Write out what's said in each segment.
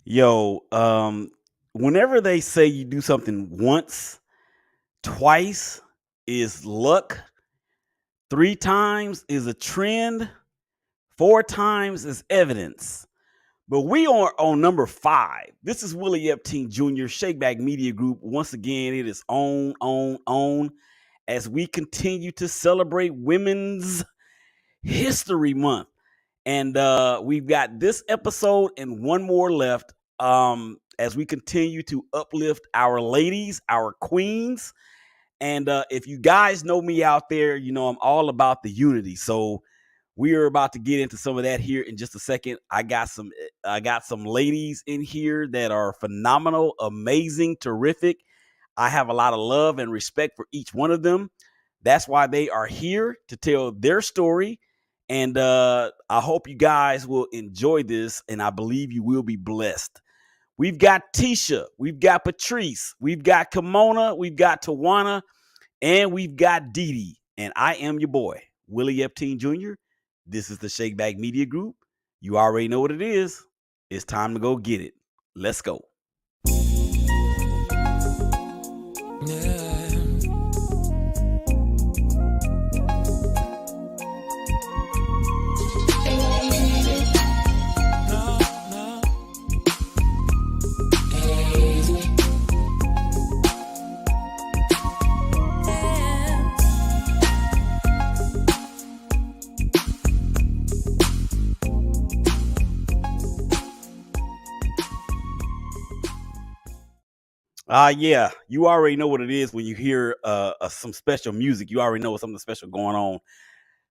Yo, whenever they say you do something once, twice is luck, three times is a trend, four times is evidence. But we are on number five. This is Willie Epstein Jr., Shakeback Media Group. Once again, it is on as we continue to celebrate Women's History Month. And we've got this episode and one more left as we continue to uplift our ladies, our queens. And if you guys know me out there, you know I'm all about the unity. So we are about to get into some of that here in just a second. I got some ladies in here that are phenomenal, amazing, terrific. I have a lot of love and respect for each one of them. That's why they are here to tell their story. And I hope you guys will enjoy this, and I believe you will be blessed. We've got Tisha, we've got Patrice, we've got Kimona, we've got Tawana, and we've got Dee Dee. And I am your boy, Willie Epstein Jr. This is the Shakeback Media Group. You already know what it is. It's time to go get it. Let's go. Yeah. Yeah, you already know what it is when you hear some special music. You already know something special going on.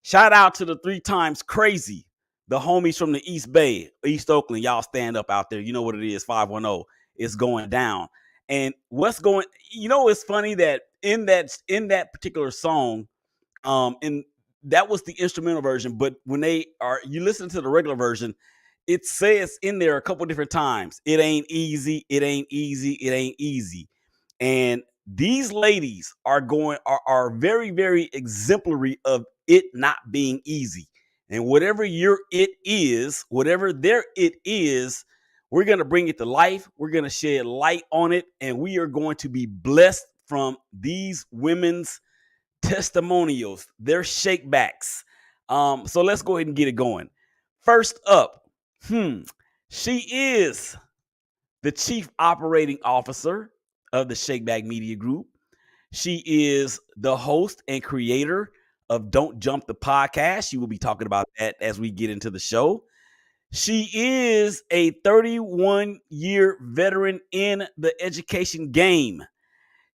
Shout out to the 3 times crazy, the homies from the East Bay, East Oakland. Y'all stand up out there. You know what it is, 510. It's going down. And it's funny that in that particular song, and that was the instrumental version, but when you listen to the regular version, it says in there a couple different times, it ain't easy, it ain't easy, it ain't easy. And these ladies are very, very exemplary of it not being easy. And whatever whatever their it is, we're going to bring it to life. We're going to shed light on it, and we are going to be blessed from these women's testimonials, their shakebacks. So let's go ahead and get it going. First up, she is the Chief Operating Officer of the Shakeback Media Group. She is the host and creator of Don't Jump the Podcast. She will be talking about that as we get into the show. She is a 31-year veteran in the education game.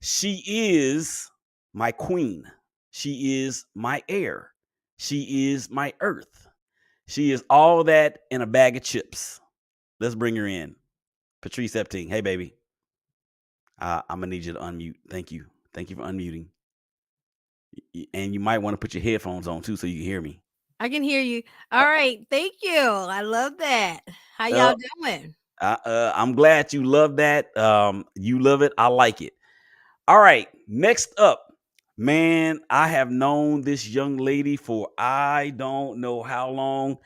She is my queen. She is my air. She is my earth. She is all that in a bag of chips. Let's bring her in. Patrice Epting. Hey, baby. I'm going to need you to unmute. Thank you. Thank you for unmuting. And you might want to put your headphones on, too, so you can hear me. I can hear you. All right. Thank you. I love that. How y'all doing? I'm glad you love that. You love it. I like it. All right. Next up. Man, I have known this young lady for I don't know how long,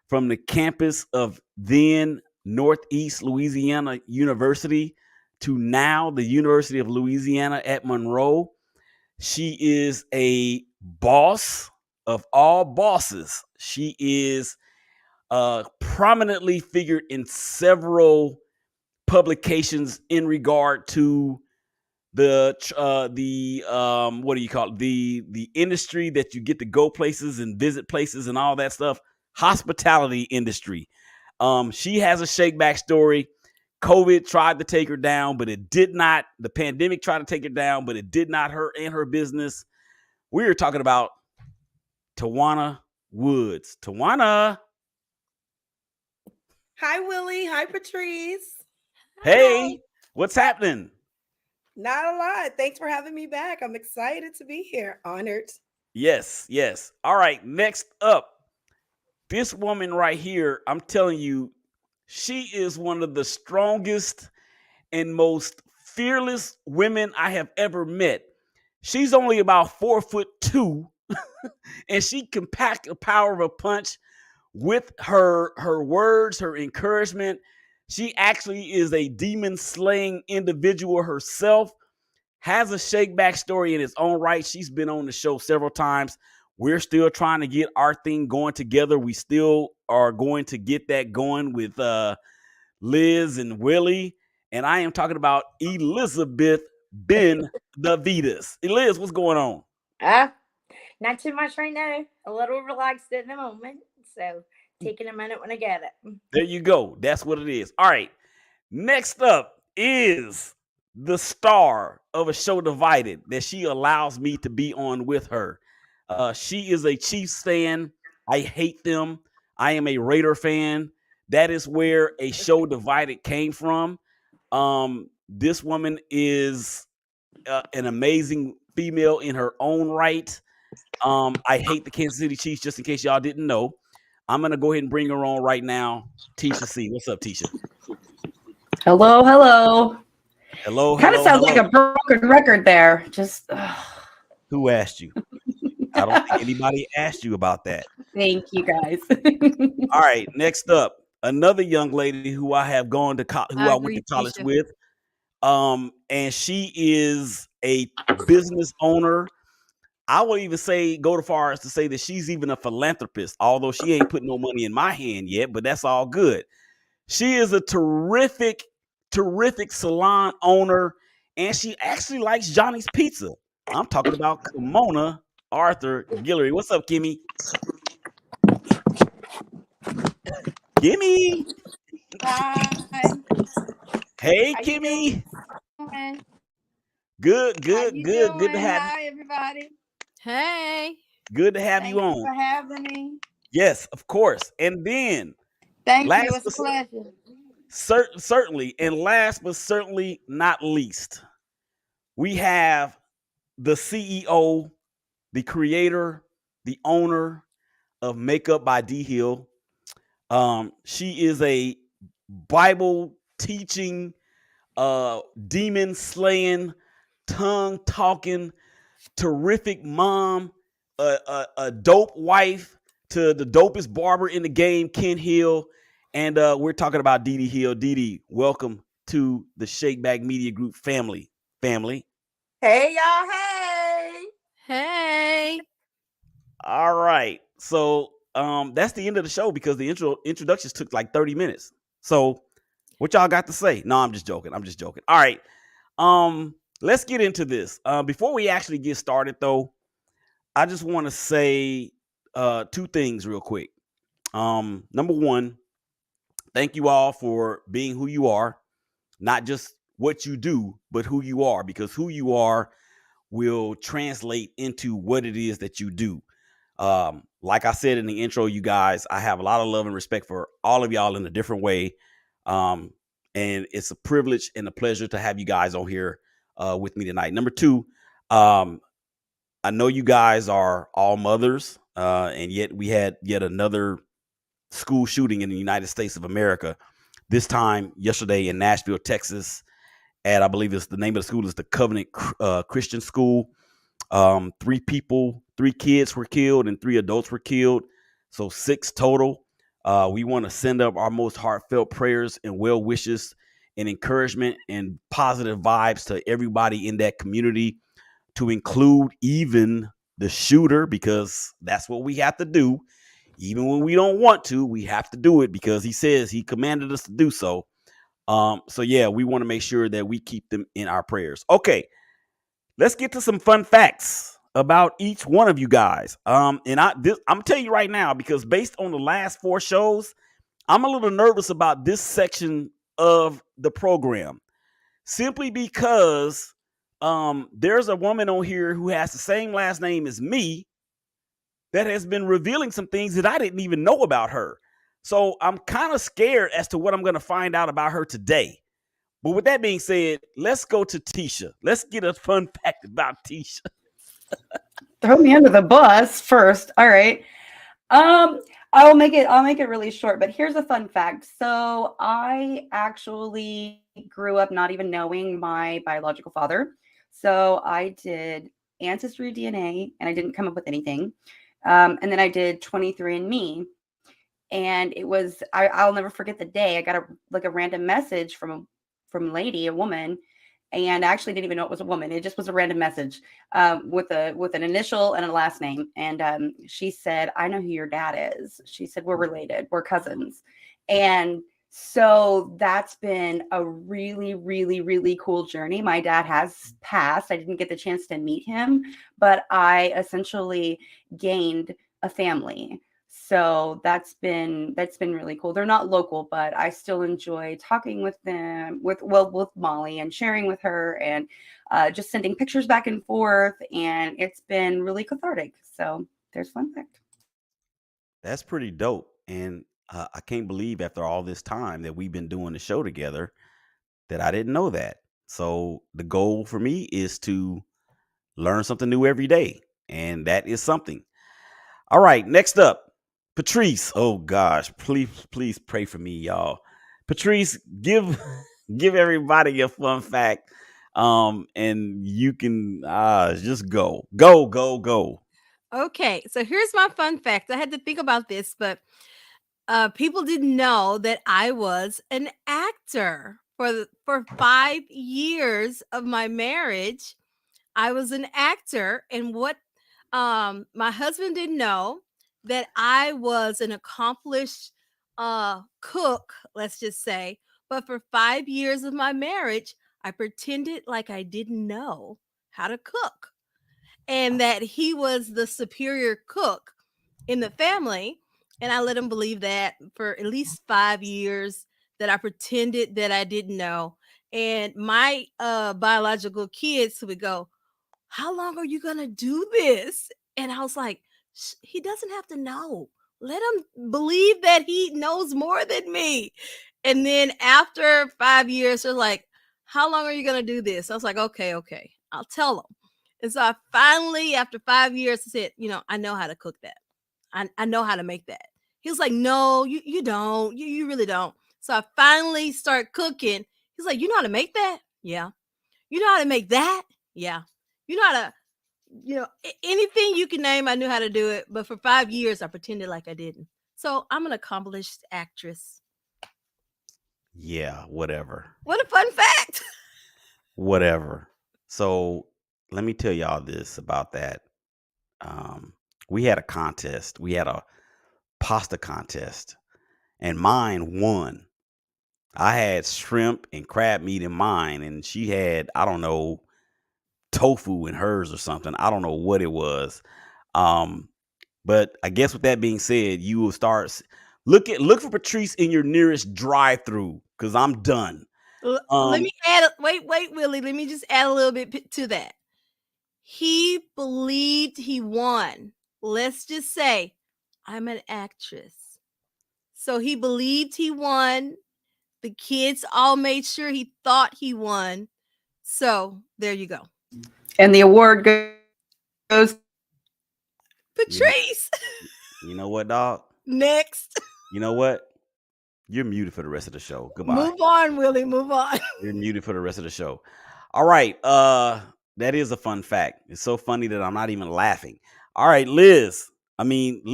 from the campus of then Northeast Louisiana University to now the University of Louisiana at Monroe. She is a boss of all bosses. She is prominently figured in several publications in regard to the what do you call it? The industry that you get to go places and visit places and all that stuff. Hospitality industry. She has a shakeback story. COVID tried to take her down, but it did not. The pandemic tried to take her down, but it did not hurt in her business. We are talking about Tawana Woods. Tawana. Hi, Willie. Hi, Patrice. Hey, what's happening? Not a lot. Thanks for having me back. I'm excited to be here. Honored. Yes. All right. Next up, this woman right here, I'm telling you, she is one of the strongest and most fearless women I have ever met. She's only about 4'2", and she can pack the power of a punch with her words, her encouragement. She actually is a demon slaying individual herself, has a shake backstory in its own right. She's been on the show several times. We're still trying to get our thing going together. We still are going to get that going with Liz and Willie. And I am talking about Elizabeth Benavides. Liz, what's going on? Not too much right now. A little relaxed at the moment. So taking a minute when I get it. There you go. That's what it is. All right. Next up is the star of a show Divided that she allows me to be on with her. She is a Chiefs fan. I hate them. I am a Raider fan. That is where a show Divided came from. This woman is an amazing female in her own right. I hate the Kansas City Chiefs, just in case y'all didn't know. I'm going to go ahead and bring her on right now. Tisha C. What's up, Tisha? Hello, hello. Hello, Kind of sounds like a broken record there. Just Who asked you? I don't think anybody asked you about that. Thank you, guys. All right, next up, another young lady who I have gone to I went to college Tisha. with. And she is a business owner. I will even go to far as to say that she's even a philanthropist, although she ain't put no money in my hand yet, but that's all good. She is a terrific salon owner, and she actually likes Johnny's Pizza. I'm talking about Kimona Arthur Guillory. What's up, Kimmy? Kimmy. Hi. Hey, How Kimmy. doing? Good How to doing? have you. Hi, everybody. Hey. Good to have Thank you on. for having me. Yes, of course. And then Thank last you. It's a pleasure. certainly, and last but certainly not least, we have the CEO, the creator, the owner of Makeup by D Hill. She is a Bible teaching, demon slaying, tongue talking, terrific mom, a dope wife to the dopest barber in the game, Ken Hill. And we're talking about Dee Dee Hill. Dee Dee, welcome to the Shakeback Media Group family. Hey, y'all. Hey. Hey. All right. So that's the end of the show because the introductions took like 30 minutes. So what y'all got to say? No, I'm just joking. All right. Let's get into this. Before we actually get started though, I just want to say two things real quick. Number one, thank you all for being who you are, not just what you do, but who you are, because who you are will translate into what it is that you do. Like I said in the intro, you guys, I have a lot of love and respect for all of y'all in a different way. And it's a privilege and a pleasure to have you guys on here with me tonight. Number two, I know you guys are all mothers, and yet we had yet another school shooting in the United States of America. This time yesterday in Nashville, Texas, at I believe it's the name of the school is the Covenant Christian School. 3 kids were killed and 3 adults were killed, so 6 total. We want to send up our most heartfelt prayers and well wishes and encouragement and positive vibes to everybody in that community, to include even the shooter, because that's what we have to do. Even when we don't want to, we have to do it because he says he commanded us to do so. So yeah, we want to make sure that we keep them in our prayers. Okay, let's get to some fun facts about each one of you guys. I'm gonna tell you right now, because based on the last 4 shows, I'm a little nervous about this section of the program, simply because there's a woman on here who has the same last name as me that has been revealing some things that I didn't even know about her. So I'm kind of scared as to what I'm going to find out about her today. But with that being said, let's go to Tisha. Let's get a fun fact about Tisha. Throw me under the bus first. All right. I'll make it really short, but here's a fun fact. So I actually grew up not even knowing my biological father. So I did ancestry DNA and I didn't come up with anything. And then I did 23andMe. And it was, I'll never forget the day. I got a random message from a lady, a woman, and I actually didn't even know it was a woman. It just was a random message with an initial and a last name. And she said, "I know who your dad is." She said, "We're related. We're cousins." And so that's been a really, really, really cool journey. My dad has passed. I didn't get the chance to meet him, but I essentially gained a family. So that's been really cool. They're not local, but I still enjoy talking with them, with Molly, and sharing with her, and just sending pictures back and forth. And it's been really cathartic. So there's fun fact. That's pretty dope. And I can't believe after all this time that we've been doing the show together that I didn't know that. So the goal for me is to learn something new every day. And that is something. All right, next up, Patrice. Oh gosh, please pray for me, y'all. Patrice, give give everybody a fun fact. And you can just go. Okay, so here's my fun fact. I had to think about this, but people didn't know that I was an actor for 5 years of my marriage. I was an actor, and what my husband didn't know that I was an accomplished cook, let's just say. But for 5 years of my marriage, I pretended like I didn't know how to cook, and that he was the superior cook in the family. And I let him believe that for at least 5 years, that I pretended that I didn't know. And my biological kids would go, "How long are you going to do this?" And I was like, he doesn't have to know. Let him believe that he knows more than me. And then after 5 years, they're like, "How long are you going to do this?" I was like, okay, I'll tell them. And so I finally, after 5 years, said, "I know how to cook that. I know how to make that." He was like, "No, you don't. You really don't." So I finally start cooking. He's like, "You know how to make that?" "Yeah." "You know how to make that?" "Yeah." "You know how to, anything you can name, I knew how to do it." But for 5 years, I pretended like I didn't. So I'm an accomplished actress. Yeah, whatever. What a fun fact. Whatever. So let me tell y'all this about that. We had a contest. We had a pasta contest, and mine won. I had shrimp and crab meat in mine, and she had, I don't know, tofu in hers or something. I don't know what it was. Um, but I guess with that being said, you will look for Patrice in your nearest drive-through because I'm done. Let me add. Wait, Willie. Let me just add a little bit to that. He believed he won. Let's just say, I'm an actress. So he believed he won. The kids all made sure he thought he won. So there you go. And the award goes Patrice. You know what, dog? Next. You know what? You're muted for the rest of the show. Goodbye. Move on, Willie. Move on. You're muted for the rest of the show. All right. That is a fun fact. It's so funny that I'm not even laughing. All right, Liz. I mean,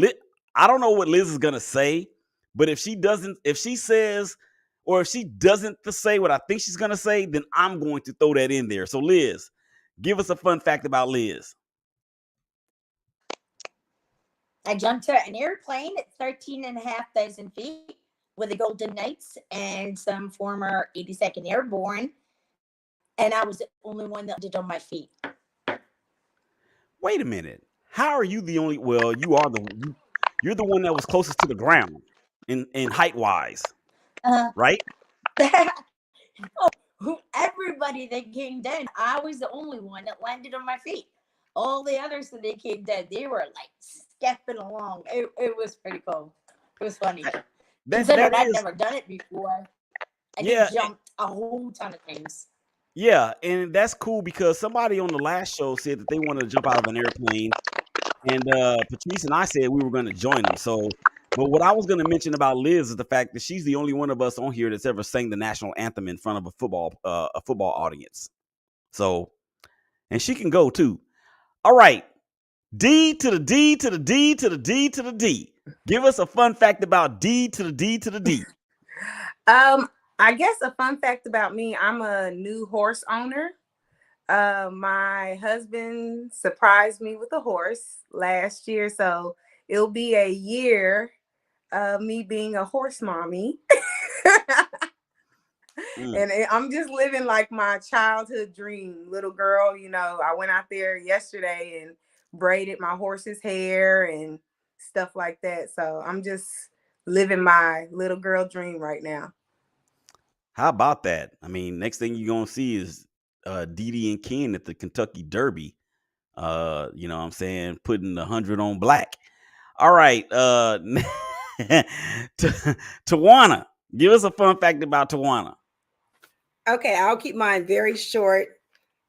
I don't know what Liz is gonna say, but if she doesn't say what I think she's gonna say, then I'm going to throw that in there. So, Liz, give us a fun fact about Liz. I jumped to an airplane at 13,500 feet with the Golden Knights and some former 82nd Airborne. And I was the only one that did on my feet. Wait a minute. How are you the only? Well, you're the one that was closest to the ground in height wise, right? Everybody that came down, I was the only one that landed on my feet. All the others that they came down, they were like stepping along. It was pretty cool. It was funny. Considering I'd never done it before. I just jumped a whole ton of things. Yeah, and that's cool because somebody on the last show said that they wanted to jump out of an airplane, and Patrice and I said we were going to join them. So, but what I was going to mention about Liz is the fact that she's the only one of us on here that's ever sang the national anthem in front of a football audience. So, and she can go too. All right, D to the D to the D to the D to the D. Give us a fun fact about D to the D to the D. I guess a fun fact about me, I'm a new horse owner. My husband surprised me with a horse last year, so it'll be a year of me being a horse mommy. And I'm just living like my childhood dream, little girl. You know, I went out there yesterday and braided my horse's hair and stuff like that. So I'm just living my little girl dream right now. How about that? I mean, next thing you're gonna see is Dee Dee and Ken at the Kentucky Derby. You know what I'm saying? Putting 100 on black. All right. Tawana, give us a fun fact about Tawana. Okay, I'll keep mine very short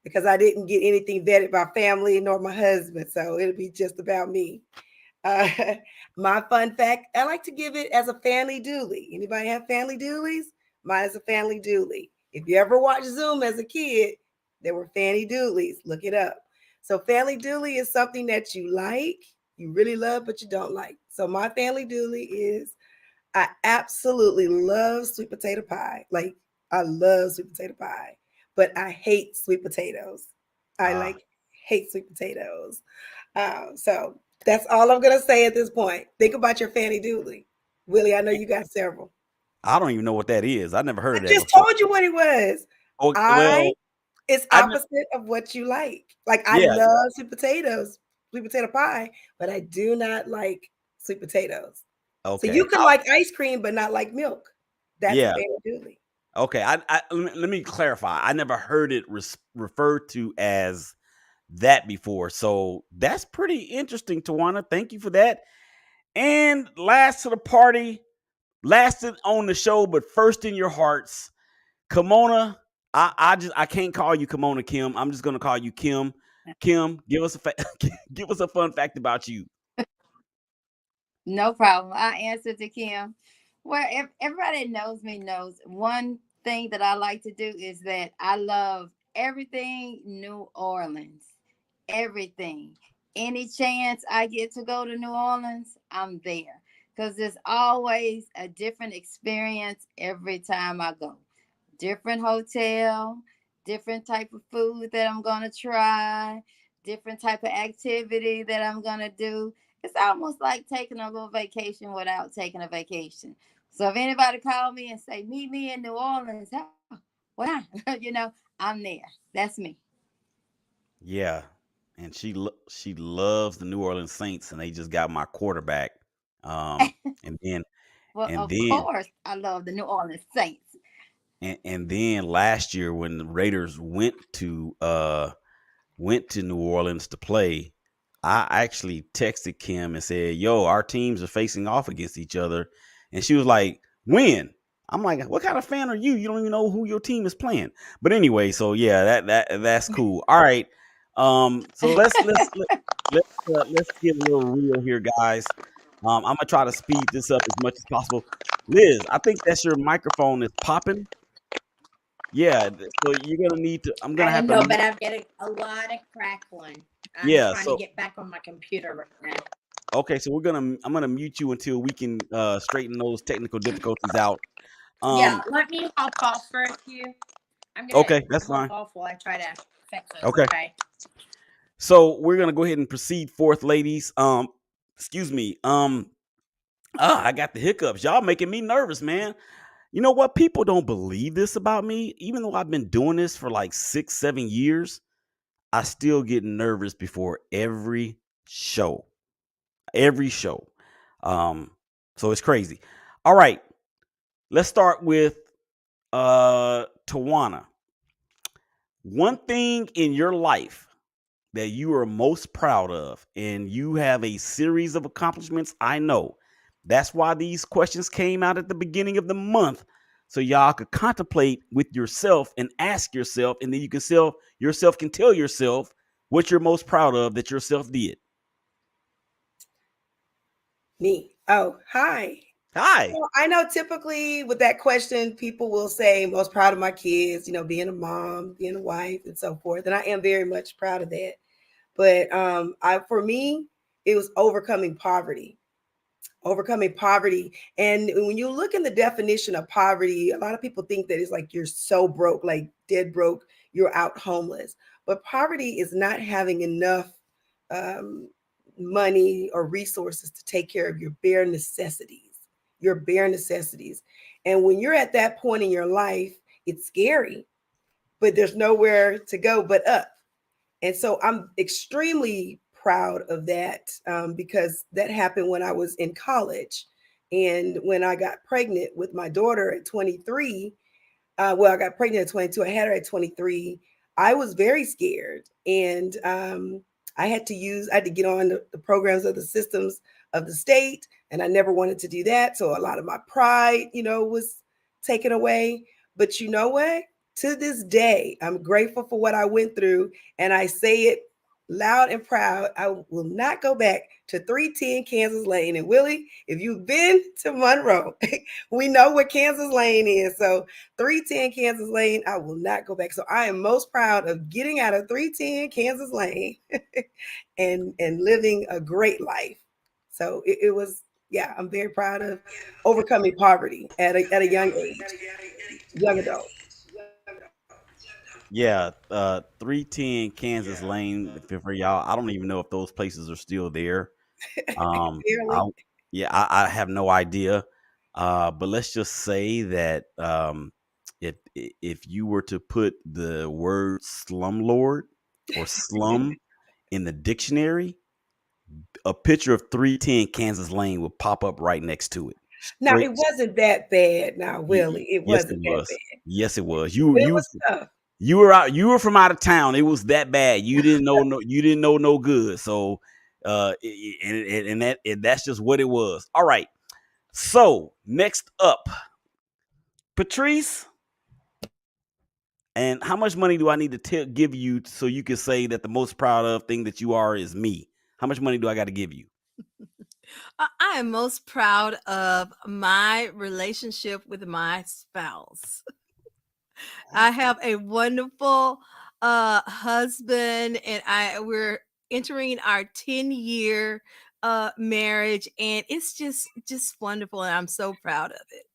because I didn't get anything vetted by family nor my husband, so it'll be just about me. Uh, my fun fact, I like to give it as a family dooley. Anybody have family doolies? Mine is a family dooley. If you ever watched Zoom as a kid, there were family doolies. Look it up. So family dooley is something that you like, you really love, but you don't like. So my family dooley is I absolutely love sweet potato pie. Like I love sweet potato pie, but I hate sweet potatoes. I hate sweet potatoes. So that's all I'm gonna say at this point. Think about your Fanny Dooley. Willie, I know you got several. I don't even know what that is. I never heard I of that just before. told you what it was. Oh, well, It's I opposite of what you like. Like I yeah. love sweet potatoes, sweet potato pie, but I do not like sweet potatoes. So you Okay. can like ice cream, but not like milk. That's a Yeah. Fanny Dooley. Okay. Let me clarify. I never heard it referred to as that before. So that's pretty interesting, Tawana. Thank you for that. And last to the party, lasted on the show, but first in your hearts, Kimona. I can't call you Kimona Kim. I'm just gonna call you Kim. Kim, give us a give us a fun fact about you. No problem. I answered to Kim. Well, everybody that knows me knows one thing that I like to do is that I love everything New Orleans. Everything. Any chance I get to go to New Orleans, I'm there. Because there's always a different experience every time I go. Different hotel, different type of food that I'm gonna try, different type of activity that I'm gonna do. It's almost like taking a little vacation without taking a vacation. So if anybody call me and say, meet me in New Orleans, what I'm there. That's me. Yeah, and she loves the New Orleans Saints, and they just got my quarterback. And then Well, and of then course, I love the New Orleans Saints. and then last year when the Raiders went to New Orleans to play, I actually texted Kim and said, "Yo, our teams are facing off against each other," and she was like, "When?" I'm like, "What kind of fan are you? You don't even know who your team is playing." But anyway, so yeah, that's cool. All right, so let's get a little real here, guys. I'm gonna try to speed this up as much as possible. Liz, I think that's your microphone is popping. Yeah, so you're gonna need to. I'm I gonna have don't to. know, but I'm getting a lot of crackling. I'm Yeah, trying to so get back on my computer right now. okay, so I'm gonna mute you until we can straighten those technical difficulties out. Yeah, Um, let me hop off for a few. I'm gonna okay, that's hop fine. off while I try to fix this. Okay, Okay. so we're gonna go ahead and proceed forth, ladies. Excuse me. I got the hiccups. Y'all making me nervous, man. You know what? People don't believe this about me, even though I've been doing this for like 6, 7 years. I still get nervous before every show. Every show. Um, so it's crazy. All right, let's start with Tawana. One thing in your life that you are most proud of, and you have a series of accomplishments, I know. That's why these questions came out at the beginning of the month. So y'all could contemplate with yourself and ask yourself, and then you can yourself can tell yourself what you're most proud of that yourself did. Me. Oh, hi. Hi. Well, I know typically with that question, people will say most proud of my kids, being a mom, being a wife, and so forth. And I am very much proud of that. But for me, it was overcoming poverty. Overcoming poverty. And when you look in the definition of poverty, a lot of people think that it's like you're so broke, like dead broke, you're out homeless. But poverty is not having enough um, money or resources to take care of your bare necessities, your bare necessities. And when you're at that point in your life, it's scary, but there's nowhere to go but up. And so I'm extremely proud of that, because that happened when I was in college. And when I got pregnant with my daughter at 23, well, I got pregnant at 22. I had her at 23. I was very scared. And I had to get on the programs of the systems of the state. And I never wanted to do that. So a lot of my pride, was taken away. But you know what? To this day, I'm grateful for what I went through. And I say it loud and proud. I will not go back to 310 Kansas Lane. And Willie, if you've been to Monroe, we know what Kansas Lane is. So 310 Kansas Lane, I will not go back. So I am most proud of getting out of 310 Kansas Lane and living a great life. So it was, yeah, I'm very proud of overcoming poverty at a young age, young adult. Yeah, 310 Kansas Lane for y'all. I don't even know if those places are still there. I Barely. Yeah, I have no idea. But let's just say that if you were to put the word slumlord or slum in the dictionary, a picture of 310 Kansas Lane would pop up right next to it. Now Straight. it wasn't that bad. Now, Willie, it Yes, it wasn't that was. bad, Yes, it was. but it was tough. You were out. You were from out of town. It was that bad. You didn't know no. You didn't know no good. So, that's just what it was. All right. So next up, Patrice. And how much money do I need to give you so you can say that the most proud of thing that you are is me? How much money do I got to give you? I am most proud of my relationship with my spouse. I have a wonderful husband, and we're entering our 10-year marriage, and it's just wonderful, and I'm so proud of it.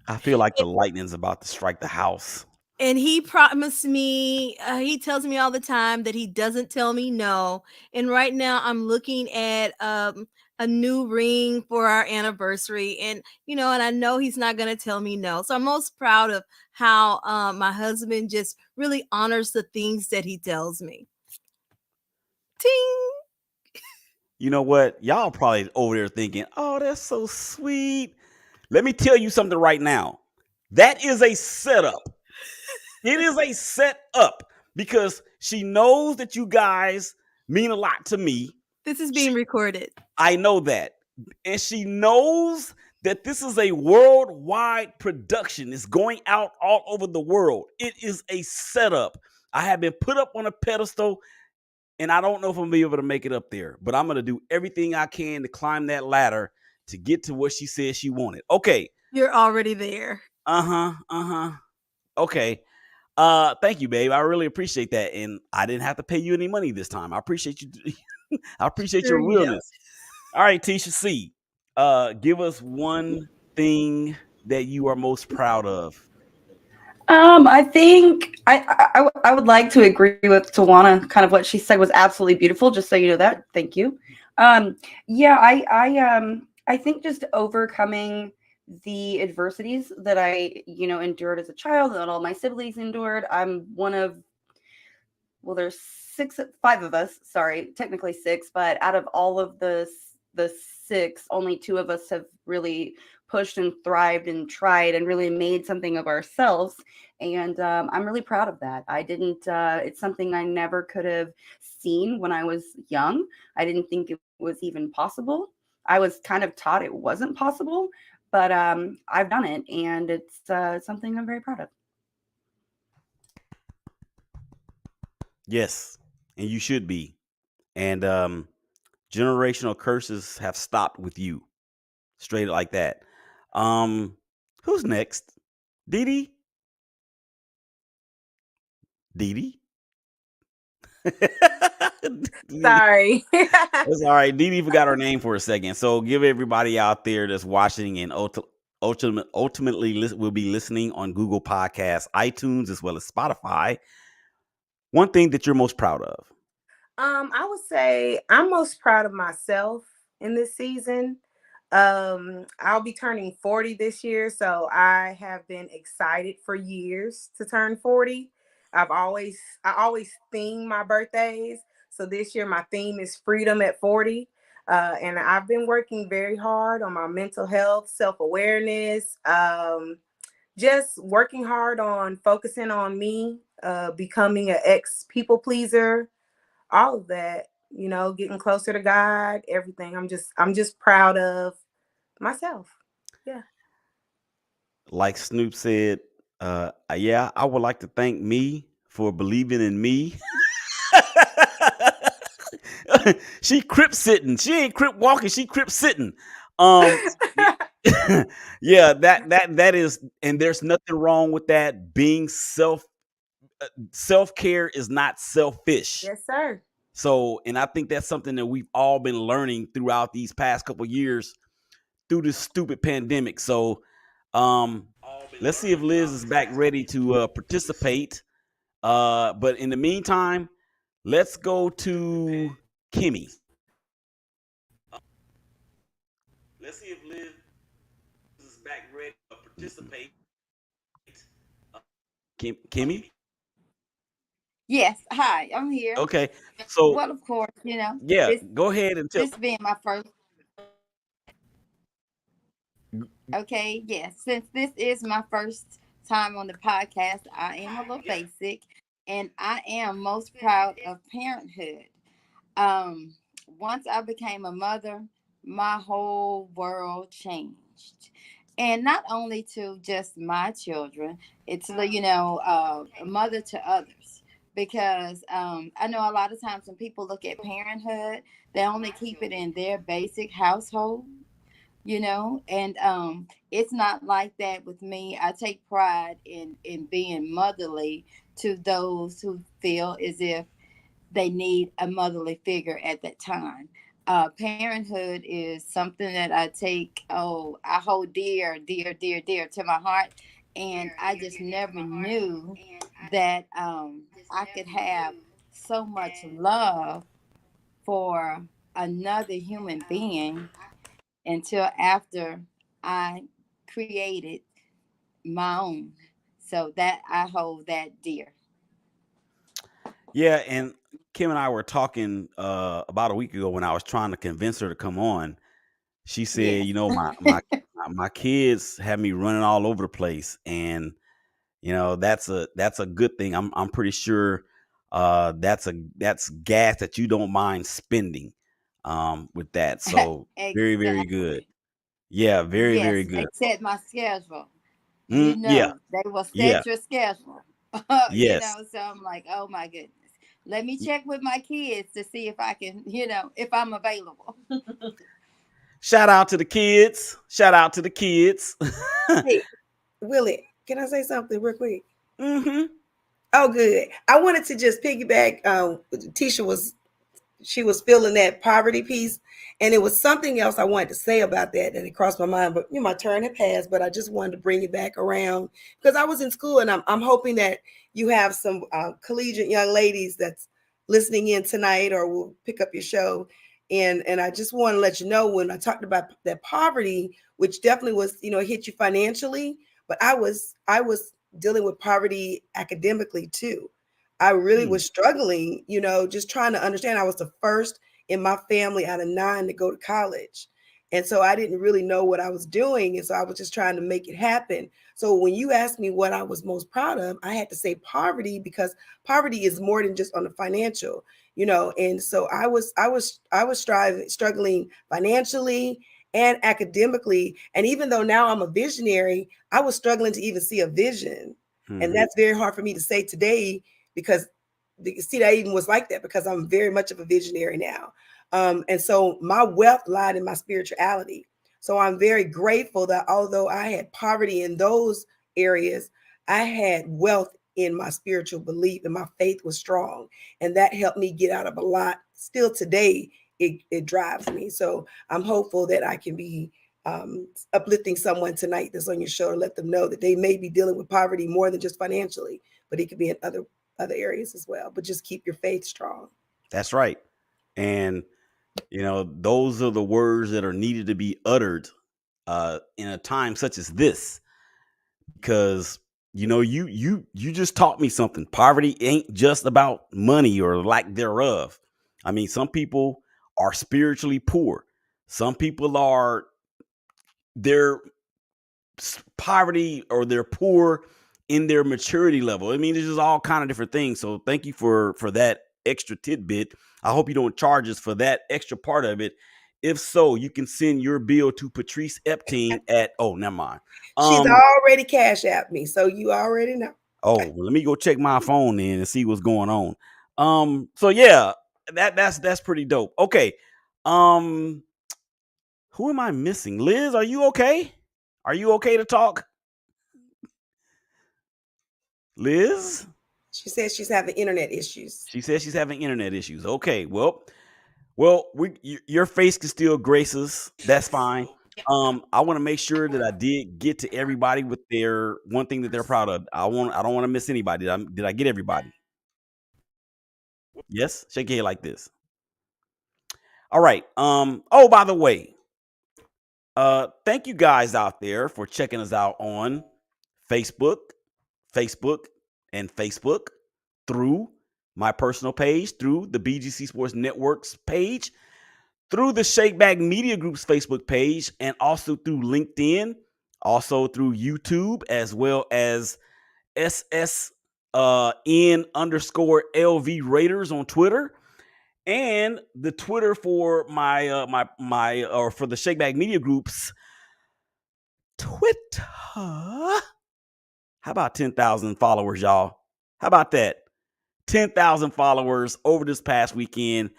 I feel like the lightning's about to strike the house. And he promised me, he tells me all the time that he doesn't tell me no. And right now I'm looking at a new ring for our anniversary. And, and I know he's not going to tell me no. So I'm most proud of how my husband just really honors the things that he tells me. Ting! You know what? Y'all probably over there thinking, oh, that's so sweet. Let me tell you something right now. That is a setup. It is a setup because she knows that you guys mean a lot to me. This is being recorded. I know that. And she knows that this is a worldwide production. It's going out all over the world. It is a setup. I have been put up on a pedestal, and I don't know if I'm going to be able to make it up there, but I'm going to do everything I can to climb that ladder to get to what she said she wanted. Okay. You're already there. Okay. Thank you, babe. I really appreciate that. And I didn't have to pay you any money this time. I appreciate you. I appreciate Sure your you don't. realness. All right, Tisha C. Give us one thing that you are most proud of. I think I would like to agree with Tawana. Kind of what she said was absolutely beautiful. Just so you know that. Thank you. Yeah, I think just overcoming the adversities that I endured as a child and that all my siblings endured. I'm one of, well, there's five of us. Sorry, technically six, but out of all of the six, only two of us have really pushed and thrived and tried and really made something of ourselves. And I'm really proud of that. I didn't, it's something I never could have seen when I was young. I didn't think it was even possible. I was kind of taught it wasn't possible, but I've done it, and it's something I'm very proud of. Yes, and you should be. And generational curses have stopped with you. Straight like that. Who's next? Dee Dee? Dee Dee? Sorry. It's all right. Dee Dee forgot her name for a second. So give everybody out there that's watching and ultimately will be listening on Google Podcasts, iTunes, as well as Spotify. One thing that you're most proud of. I would say I'm most proud of myself in this season. I'll be turning 40 this year, so I have been excited for years to turn 40. I always theme my birthdays. So this year my theme is freedom at 40. And I've been working very hard on my mental health, self-awareness, just working hard on focusing on me, becoming an ex people pleaser, all of that, getting closer to God, everything. I'm just proud of myself. Yeah. Like Snoop said, yeah, I would like to thank me for believing in me. She crip sitting. She ain't crip walking. She crip sitting. Um, yeah, that is, and there's nothing wrong with that. Being self care is not selfish. Yes, sir. So, and I think that's something that we've all been learning throughout these past couple years through this stupid pandemic. So, um, let's see if Liz is back ready to participate. But in the meantime, let's go to Kimmy. Let's see if Liz is back ready to participate. Kimmy? Yes, hi, I'm here. Okay. So, Well, of course, yeah, this go ahead and tell. this being my first. Okay, yes, since this is my first time on the podcast, I am a little basic, and I am most proud of parenthood. Um, Once I became a mother, my whole world changed, and not only to just my children, it's a mother to others. Because I know a lot of times when people look at parenthood, they only keep it in their basic household, and it's not like that with me. I take pride in being motherly to those who feel as if they need a motherly figure at that time. Parenthood is something that I hold dear, dear, dear, dear to my heart. And I just never knew that I could have so much love for another human being until after I created my own. So that I hold that dear. Yeah, and Kim and I were talking about a week ago when I was trying to convince her to come on. She said, Yes. you know, my kids have me running all over the place, and that's a good thing. I'm pretty sure that's gas that you don't mind spending with that. So very good. Exactly. Yeah, very Yes, good. they set my schedule. Yeah, They will yeah, set your schedule. yes. So I'm like, oh my goodness. Let me check with my kids to see if I can, if I'm available. Shout out to the kids. Shout out to the kids. Hey, Willie, can I say something real quick? hmm Oh, good. I wanted to just piggyback. Tisha she was feeling that poverty piece, and it was something else I wanted to say about that, and it crossed my mind. But my turn had passed. But I just wanted to bring it back around because I was in school, and I'm hoping that you have some collegiate young ladies that's listening in tonight, or will pick up your show. And I just want to let you know, when I talked about that poverty, which definitely was, hit you financially, but I was dealing with poverty academically too. I really was struggling, just trying to understand. I was the first in my family out of 9 to go to college. And so I didn't really know what I was doing. And so I was just trying to make it happen. So when you asked me what I was most proud of, I had to say poverty, because poverty is more than just on the financial, and so I was struggling financially and academically. And even though now I'm a visionary, I was struggling to even see a vision. And hmm that's very hard for me to say today, because see, that even was like that because I'm very much of a visionary now. And so my wealth lied in my spirituality. So I'm very grateful that although I had poverty in those areas, I had wealth in my spiritual belief, and my faith was strong. And that helped me get out of a lot. Still today, it drives me. So I'm hopeful that I can be uplifting someone tonight that's on your show, to let them know that they may be dealing with poverty more than just financially, but it could be in other areas as well. But just keep your faith strong. That's right. And those are the words that are needed to be uttered in a time such as this, because you just taught me something. Poverty ain't just about money or lack thereof. I mean, some people are spiritually poor. Some people are they're poverty, or they're poor in their maturity level. I mean, there's just all kind of different things. So thank you for that extra tidbit. I hope you don't charge us for that extra part of it. If so, you can send your bill to Patrice Epting at never mind. She's already cash apped me, so you already know. Well, let me go check my phone in and see what's going on. So yeah, that's pretty dope. Okay. Who am I missing? Liz, are you okay? Are you okay to talk? Liz? She says she's having internet issues. She says she's having internet issues. Okay, well, your face can still grace us. That's fine. I want to make sure that I did get to everybody with their one thing that they're proud of. I don't want to miss anybody. Did I get everybody? Yes? Shake your head like this. All right. By the way, thank you guys out there for checking us out on Facebook, and Facebook, through my personal page, through the BGC Sports Network's page, through the Shakeback Media Group's Facebook page, and also through LinkedIn, also through YouTube, as well as SSN_LV Raiders on Twitter, and the Twitter for my for the Shakeback Media Group's Twitter. How about 10,000 followers, y'all? How about that? 10,000 followers over this past weekend.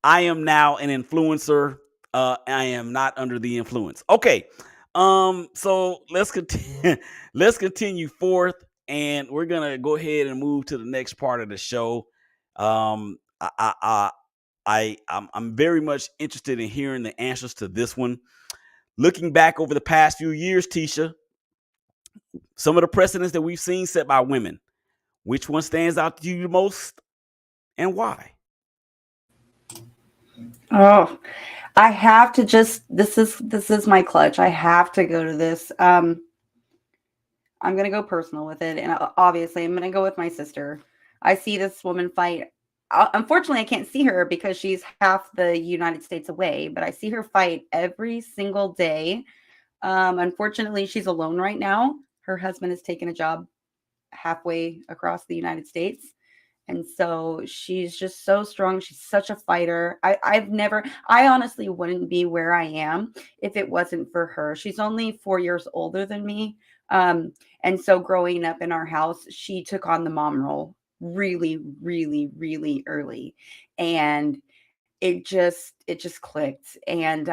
I am now an influencer. I am not under the influence. Okay. So let's continue. Let's continue forth, and we're gonna go ahead and move to the next part of the show. I'm very much interested in hearing the answers to this one. Looking back over the past few years, Tisha, some of the precedents that we've seen set by women, which one stands out to you the most, and why? Oh, I have to this is my clutch. I have to go to this. I'm going to go personal with it. And obviously I'm going to go with my sister. I see this woman fight. Unfortunately, I can't see her because she's half the United States away, but I see her fight every single day. Unfortunately, she's alone right now. Her husband has taken a job halfway across the United States. And so she's just so strong. She's such a fighter. I honestly wouldn't be where I am if it wasn't for her. She's only 4 years older than me. And so growing up in our house, she took on the mom role really, really, really early. And it just clicked. And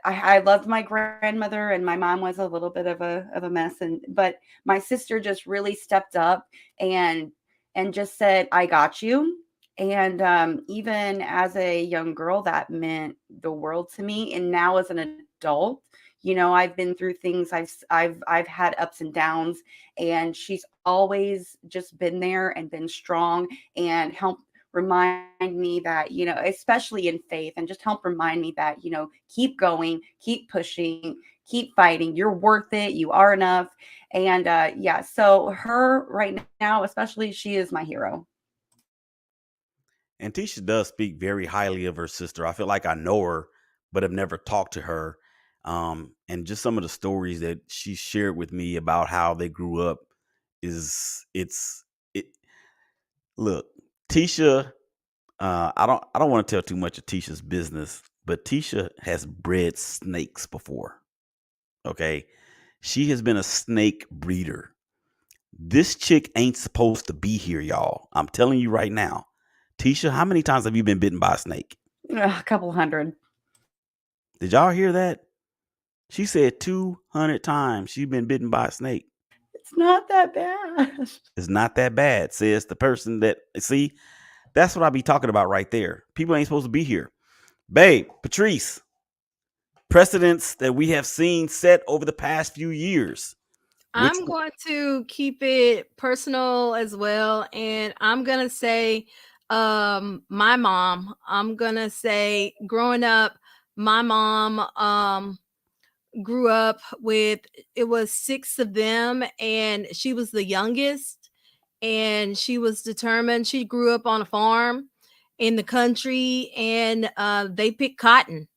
I loved my grandmother, and my mom was a little bit of a mess. But my sister just really stepped up and just said, I got you. And even as a young girl, that meant the world to me. And now as an adult, I've been through things. I've had ups and downs, and she's always just been there and been strong and helped remind me that, especially in faith, and just help remind me that, keep going, keep pushing, keep fighting. You're worth it. You are enough. And so her right now, especially, she is my hero. And Tisha does speak very highly of her sister. I feel like I know her, but have never talked to her. And just some of the stories that she shared with me about how they grew up look, Tisha, I don't want to tell too much of Tisha's business, but Tisha has bred snakes before. Okay. She has been a snake breeder. This chick ain't supposed to be here, y'all. I'm telling you right now. Tisha, how many times have you been bitten by a snake? A couple hundred. Did y'all hear that? She said 200 times she's been bitten by a snake. It's not that bad. It's not that bad, says the person that, see, that's what I be talking about right there. People ain't supposed to be here. Babe, Patrice, precedents that we have seen set over the past few years. Which I'm going to keep it personal as well, and I'm gonna say, my mom. I'm gonna say, growing up, my mom grew up with, it was 6 of them, and she was the youngest, and she was determined. She grew up on a farm in the country, and they picked cotton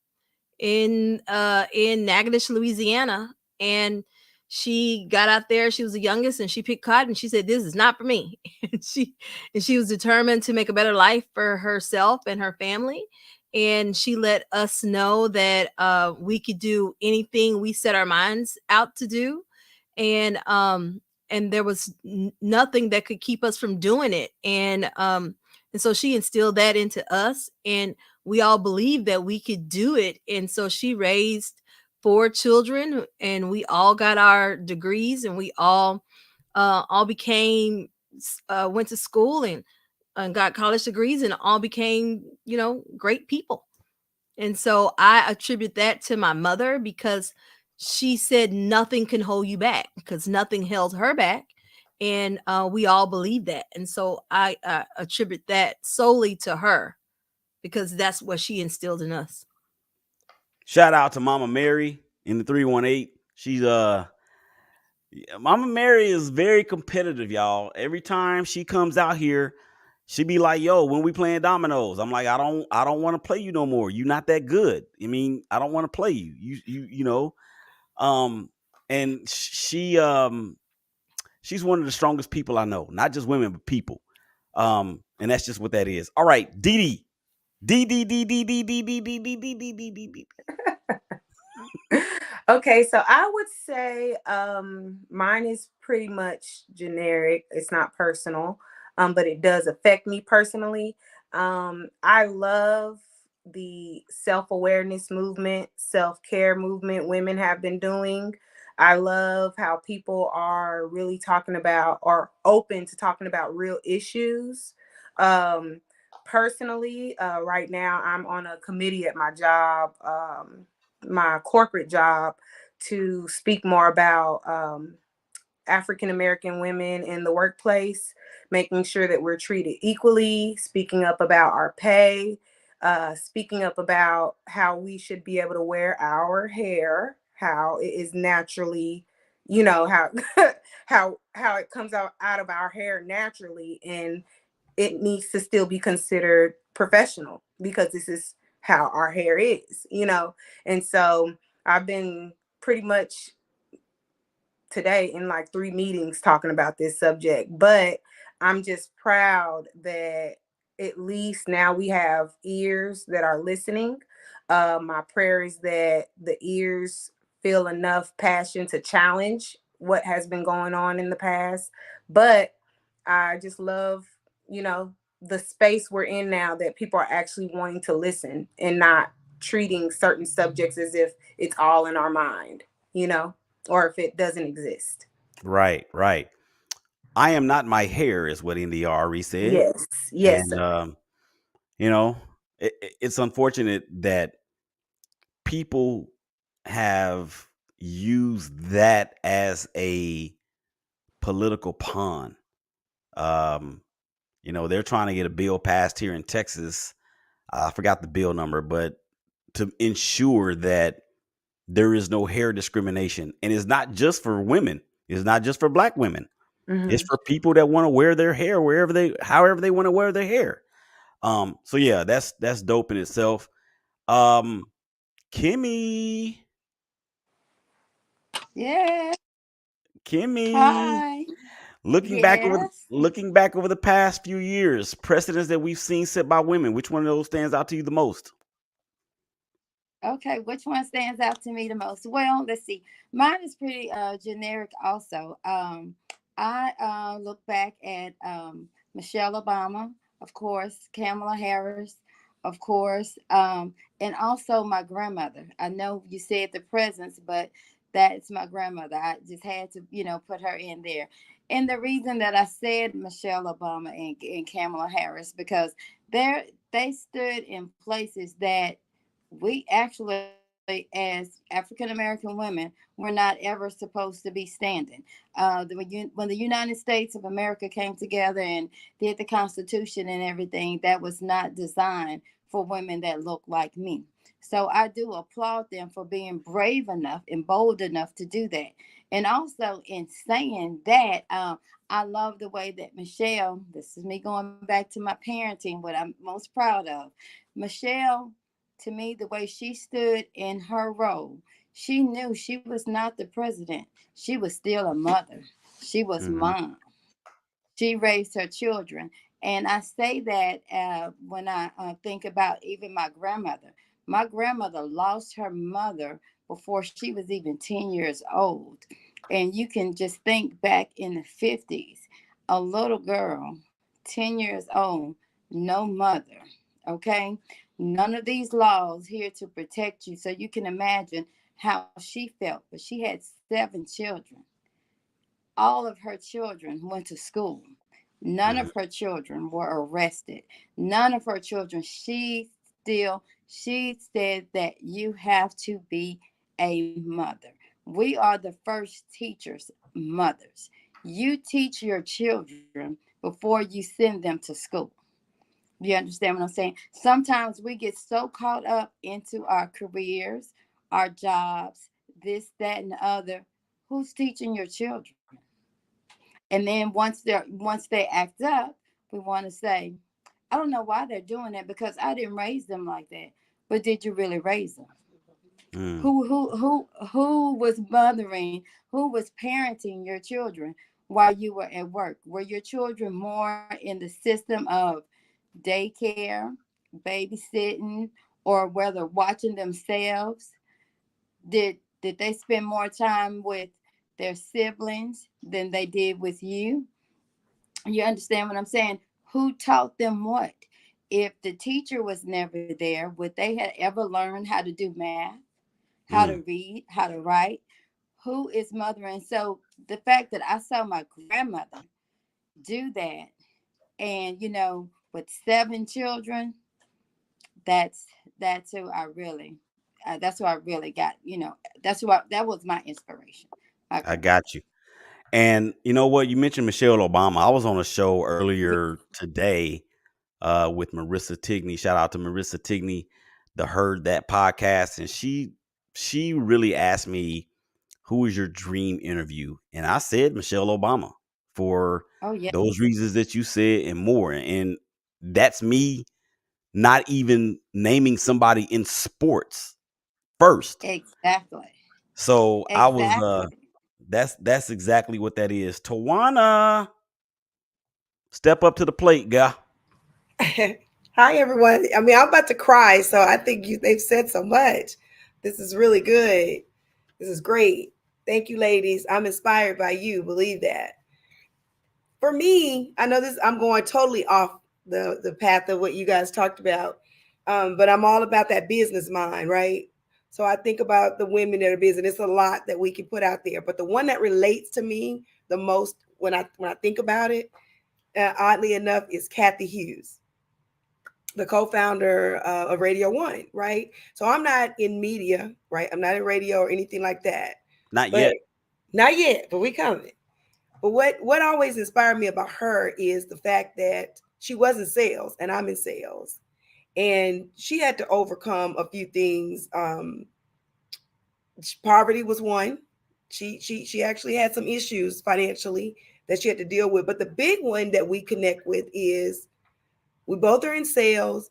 in Natchitoches, Louisiana, and she got out there. She was the youngest, and she picked cotton. She said, "This is not for me." and she was determined to make a better life for herself and her family. And she let us know that we could do anything we set our minds out to do, and there was nothing that could keep us from doing it. And so she instilled that into us, and we all believed that we could do it. And so she raised 4 children, and we all got our degrees, and we all became went to school and got college degrees, and all became, great people. And so I attribute that to my mother, because she said nothing can hold you back, because nothing held her back. And we all believe that. And so I attribute that solely to her, because that's what she instilled in us. Shout out to Mama Mary in the 318. She's Mama Mary is very competitive, y'all. Every time she comes out here, she be like, "Yo, when we playing dominoes?" I'm like, I don't want to play you no more. You not that good. I mean, I don't want to play you. You know. And she's one of the strongest people I know. Not just women, but people. And that's just what that is. All right, Dee Dee. Okay, so I would say mine is pretty much generic. It's not personal, but it does affect me personally. I love the self-awareness movement, self-care movement women have been doing. I love how people are really talking about, or open to talking about, real issues. Um, Personally, right now I'm on a committee at my job, my corporate job, to speak more about African American women in the workplace, making sure that we're treated equally, speaking up about our pay, speaking up about how we should be able to wear our hair, how it is naturally, how how it comes out of our hair naturally, and it needs to still be considered professional, because this is how our hair is. And so I've been pretty much today in like 3 meetings talking about this subject, but I'm just proud that at least now we have ears that are listening. My prayer is that the ears feel enough passion to challenge what has been going on in the past. But I just love, the space we're in now, that people are actually wanting to listen and not treating certain subjects as if it's all in our mind, or if it doesn't exist. Right, right. I am not my hair, is what NDRE said. Yes, yes, And sir. you know, it's unfortunate that people have used that as a political pawn. Um, they're trying to get a bill passed here in Texas. I forgot the bill number, but to ensure that there is no hair discrimination. And it's not just for women. It's not just for black women. It's Mhm. for people that want to wear their hair however they want to wear their hair. So yeah, that's dope in itself. Um, Kimmy, Yeah. Kimmy, Hi. looking back over the, Yes. looking back over the past few years, precedents that we've seen set by women, which one of those stands out to you the most? Okay, which one stands out to me the most? Well, let's see. Mine is pretty generic also. I look back at Michelle Obama, of course, Kamala Harris, of course, and also my grandmother. I know you said the presence, but That's my grandmother. I just had to, put her in there. And the reason that I said Michelle Obama and Kamala Harris, because they stood in places that we actually, as African American women, were not ever supposed to be standing. When the United States of America came together and did the Constitution and everything, that was not designed for women that look like me. So I do applaud them for being brave enough and bold enough to do that. And also, in saying that, I love the way that Michelle, this is me going back to my parenting, what I'm most proud of. Michelle, to me, the way she stood in her role, she knew she was not the president. She was still a mother. She was Mhm. mom. She raised her children. And I say that when I think about even my grandmother. My grandmother lost her mother before she was even 10 years old. And you can just think back in the 50s, a little girl, 10 years old, no mother. Okay? None of these laws here to protect you. So you can imagine how she felt. But she had 7 children. All of her children went to school. None Mhm. of her children were arrested. None of her children, she said that you have to be a mother. We are the first teachers, mothers. You teach your children before you send them to school. You understand what I'm saying? Sometimes we get so caught up into our careers, our jobs, this, that, and the other. Who's teaching your children? And then once they act up, we want to say, I don't know why they're doing that because I didn't raise them like that. But did you really raise them? Mm. Who was mothering, who was parenting your children while you were at work? Were your children more in the system of daycare, babysitting, or whether watching themselves? Did they spend more time with their siblings than they did with you? You understand what I'm saying? Who taught them what? If the teacher was never there, would they have ever learned how to do math, how to Mm. read, how to write? Who is mothering? So the fact that I saw my grandmother do that, and with 7 children, that's that's who I really, that's who I really got. That was my inspiration. My I grandmother. got you. And you know what? You mentioned Michelle Obama. I was on a show earlier today with Marissa Tigney. Shout out to Marissa Tigney, the Heard That podcast, and she really asked me, "Who is your dream interview?" And I said Michelle Obama for Oh yeah, those reasons that you said and more. And that's me not even naming somebody in sports first. exactly, So I was exactly. that's exactly what that is. Tawana, step up to the plate, guy. Hi, everyone. I mean, I'm about to cry, so I think they've said so much. This is really good. This is great. Thank you, ladies. I'm inspired by you. Believe that. For me, I know this. I'm going totally off the path of what you guys talked about, but I'm all about that business mind, right? So I think about the women that are busy. It's a lot that we can put out there, but the one that relates to me the most when I think about it, oddly enough, is Kathy Hughes, the co-founder of Radio One, right? So I'm not in media, right? I'm not in radio or anything like that, Not but yet. not yet. But we coming. But what always inspired me about her is the fact that she was in sales and I'm in sales, and she had to overcome a few things. Poverty was one. She actually had some issues financially that she had to deal with. But the big one that we connect with is we both are in sales,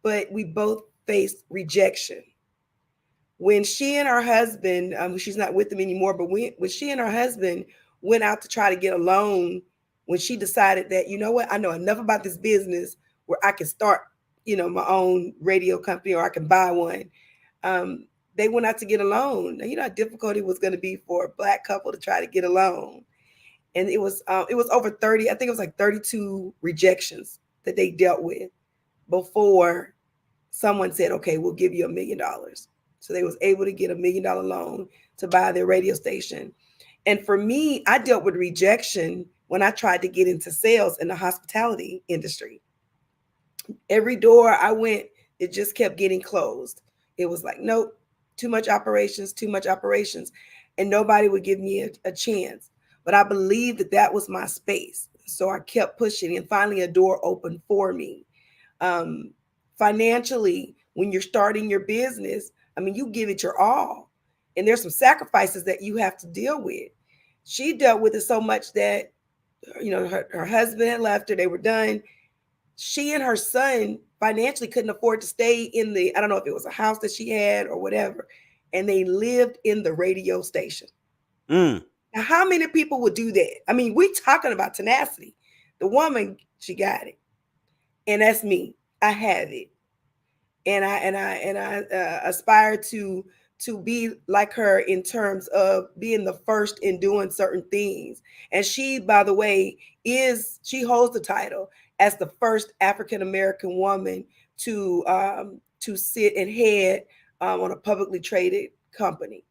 but we both faced rejection. When she and her husband, she's not with them anymore, but when she and her husband went out to try to get a loan, when she decided that, you know what, I know enough about this business where I can start, my own radio company or I can buy one. They went out to get a loan. Now, you know how difficult it was going to be for a Black couple to try to get a loan. And it was over 30, I think it was like 32 rejections that they dealt with before someone said, okay, we'll give you $1 million. So they was able to get $1 million loan to buy their radio station. And for me, I dealt with rejection when I tried to get into sales in the hospitality industry. Every door I went, it just kept getting closed. It was like, nope, too much operations, too much operations. And nobody would give me a chance. But I believed that that was my space. So I kept pushing, and finally a door opened for me. Um, Financially, when you're starting your business, I mean, you give it your all. And there's some sacrifices that you have to deal with. She dealt with it so much that, her husband had left her, they were done. She and her son financially couldn't afford to stay in I don't know if it was a house that she had or whatever, and they lived in the radio station. Mm. Now, how many people would do that? I mean, we talking about tenacity. The woman, she got it, and that's me. I have it, and I aspire to be like her in terms of being the first in doing certain things. And she, by the way, she holds the title as the first African American woman to sit and head on a publicly traded company.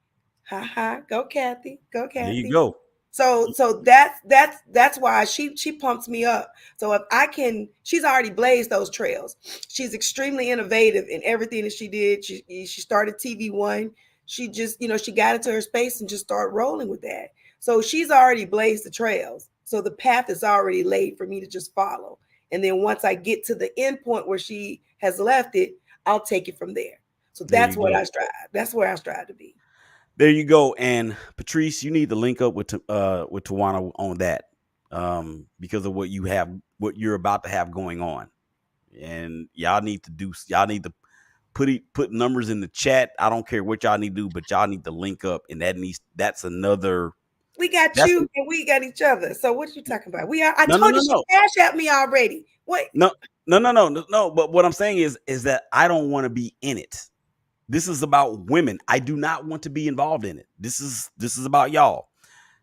Ha ha! Go Kathy! Go There you Kathy! go. So that's why she pumps me up. So if I can, she's already blazed those trails. She's extremely innovative in everything that she did. She started TV1. She just, she got into her space and just started rolling with that. So she's already blazed the trails. So the path is already laid for me to just follow. And then once I get to the end point where she has left it, I'll take it from there. So There that's you what go. I strive. That's where I strive to be. There you go. And Patrice, you need to link up with Tawana on that, because of what you're about to have going on. And y'all need to put numbers in the chat. I don't care what y'all need to do, but y'all need to link up, and that's another. We got That's you and we got each other. So what you talking about? I no, no, told you no, she no, cash at me already. What? no, no, no, no, no, no. But what I'm saying is that I don't want to be in it. This is about women. I do not want to be involved in it. This is about y'all.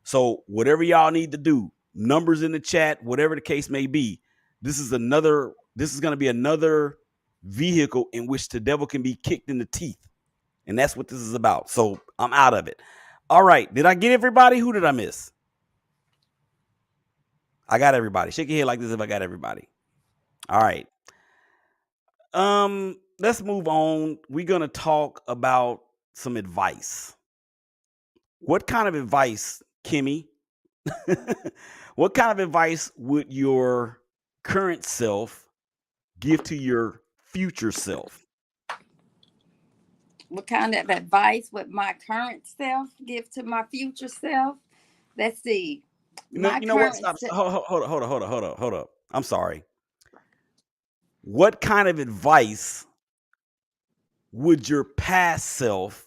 So whatever y'all need to do, numbers in the chat, whatever the case may be, this is going to be another vehicle in which the devil can be kicked in the teeth. And that's what this is about. So I'm out of it. All right. Did I get everybody? Who did I miss? I got everybody. Shake your head like this if I got everybody. All right. Let's move on. We're going to talk about some advice. What kind of advice, Kimmy? What kind of advice would your current self give to your future self? What kind of advice would my current self give to my future self? Let's see. My You know what? current Stop. Hold up. I'm sorry. What kind of advice would your past self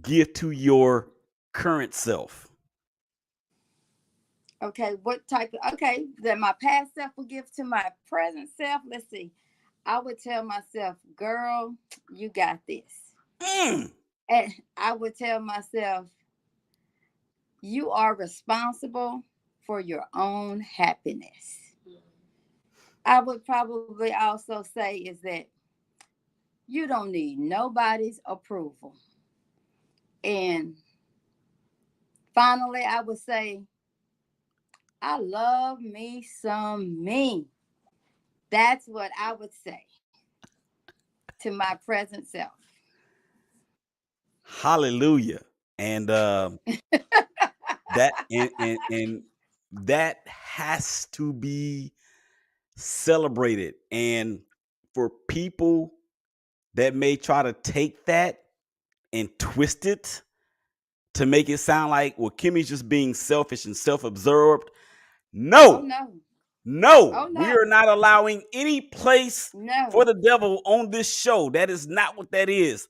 give to your current self? Okay, what type of that my past self will give to my present self? Let's see. I would tell myself, girl, you got this. Mm. And I would tell myself, you are responsible for your own happiness. I would probably also say is that you don't need nobody's approval. And finally, I would say, I love me some me. That's what I would say to my present self. Hallelujah. And and that has to be celebrated. And for people that may try to take that and twist it to make it sound like, well, Kimmy's just being selfish and self-absorbed. Oh No, no. no, Oh we no. are not allowing any place No. for the devil on this show. That is not what that is.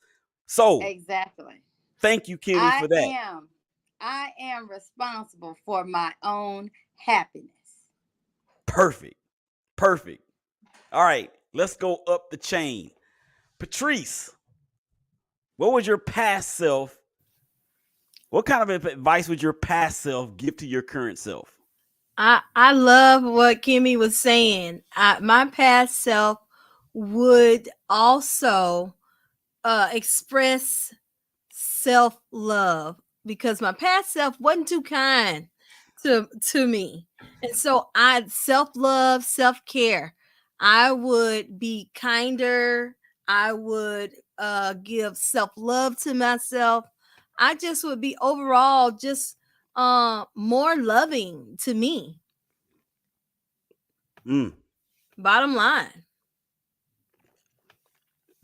So Exactly. thank you, Kimmy, for that. I am responsible for my own happiness. Perfect. Perfect. All right, let's go up the chain. Patrice, what would your past self, what kind of advice would your past self give to your current self? I love what Kimmy was saying. My past self would also express self-love because my past self wasn't too kind to me. And so I self-love, self-care. I would be kinder. I would give self-love to myself. I just would be overall just more loving to me. Mm, Bottom line.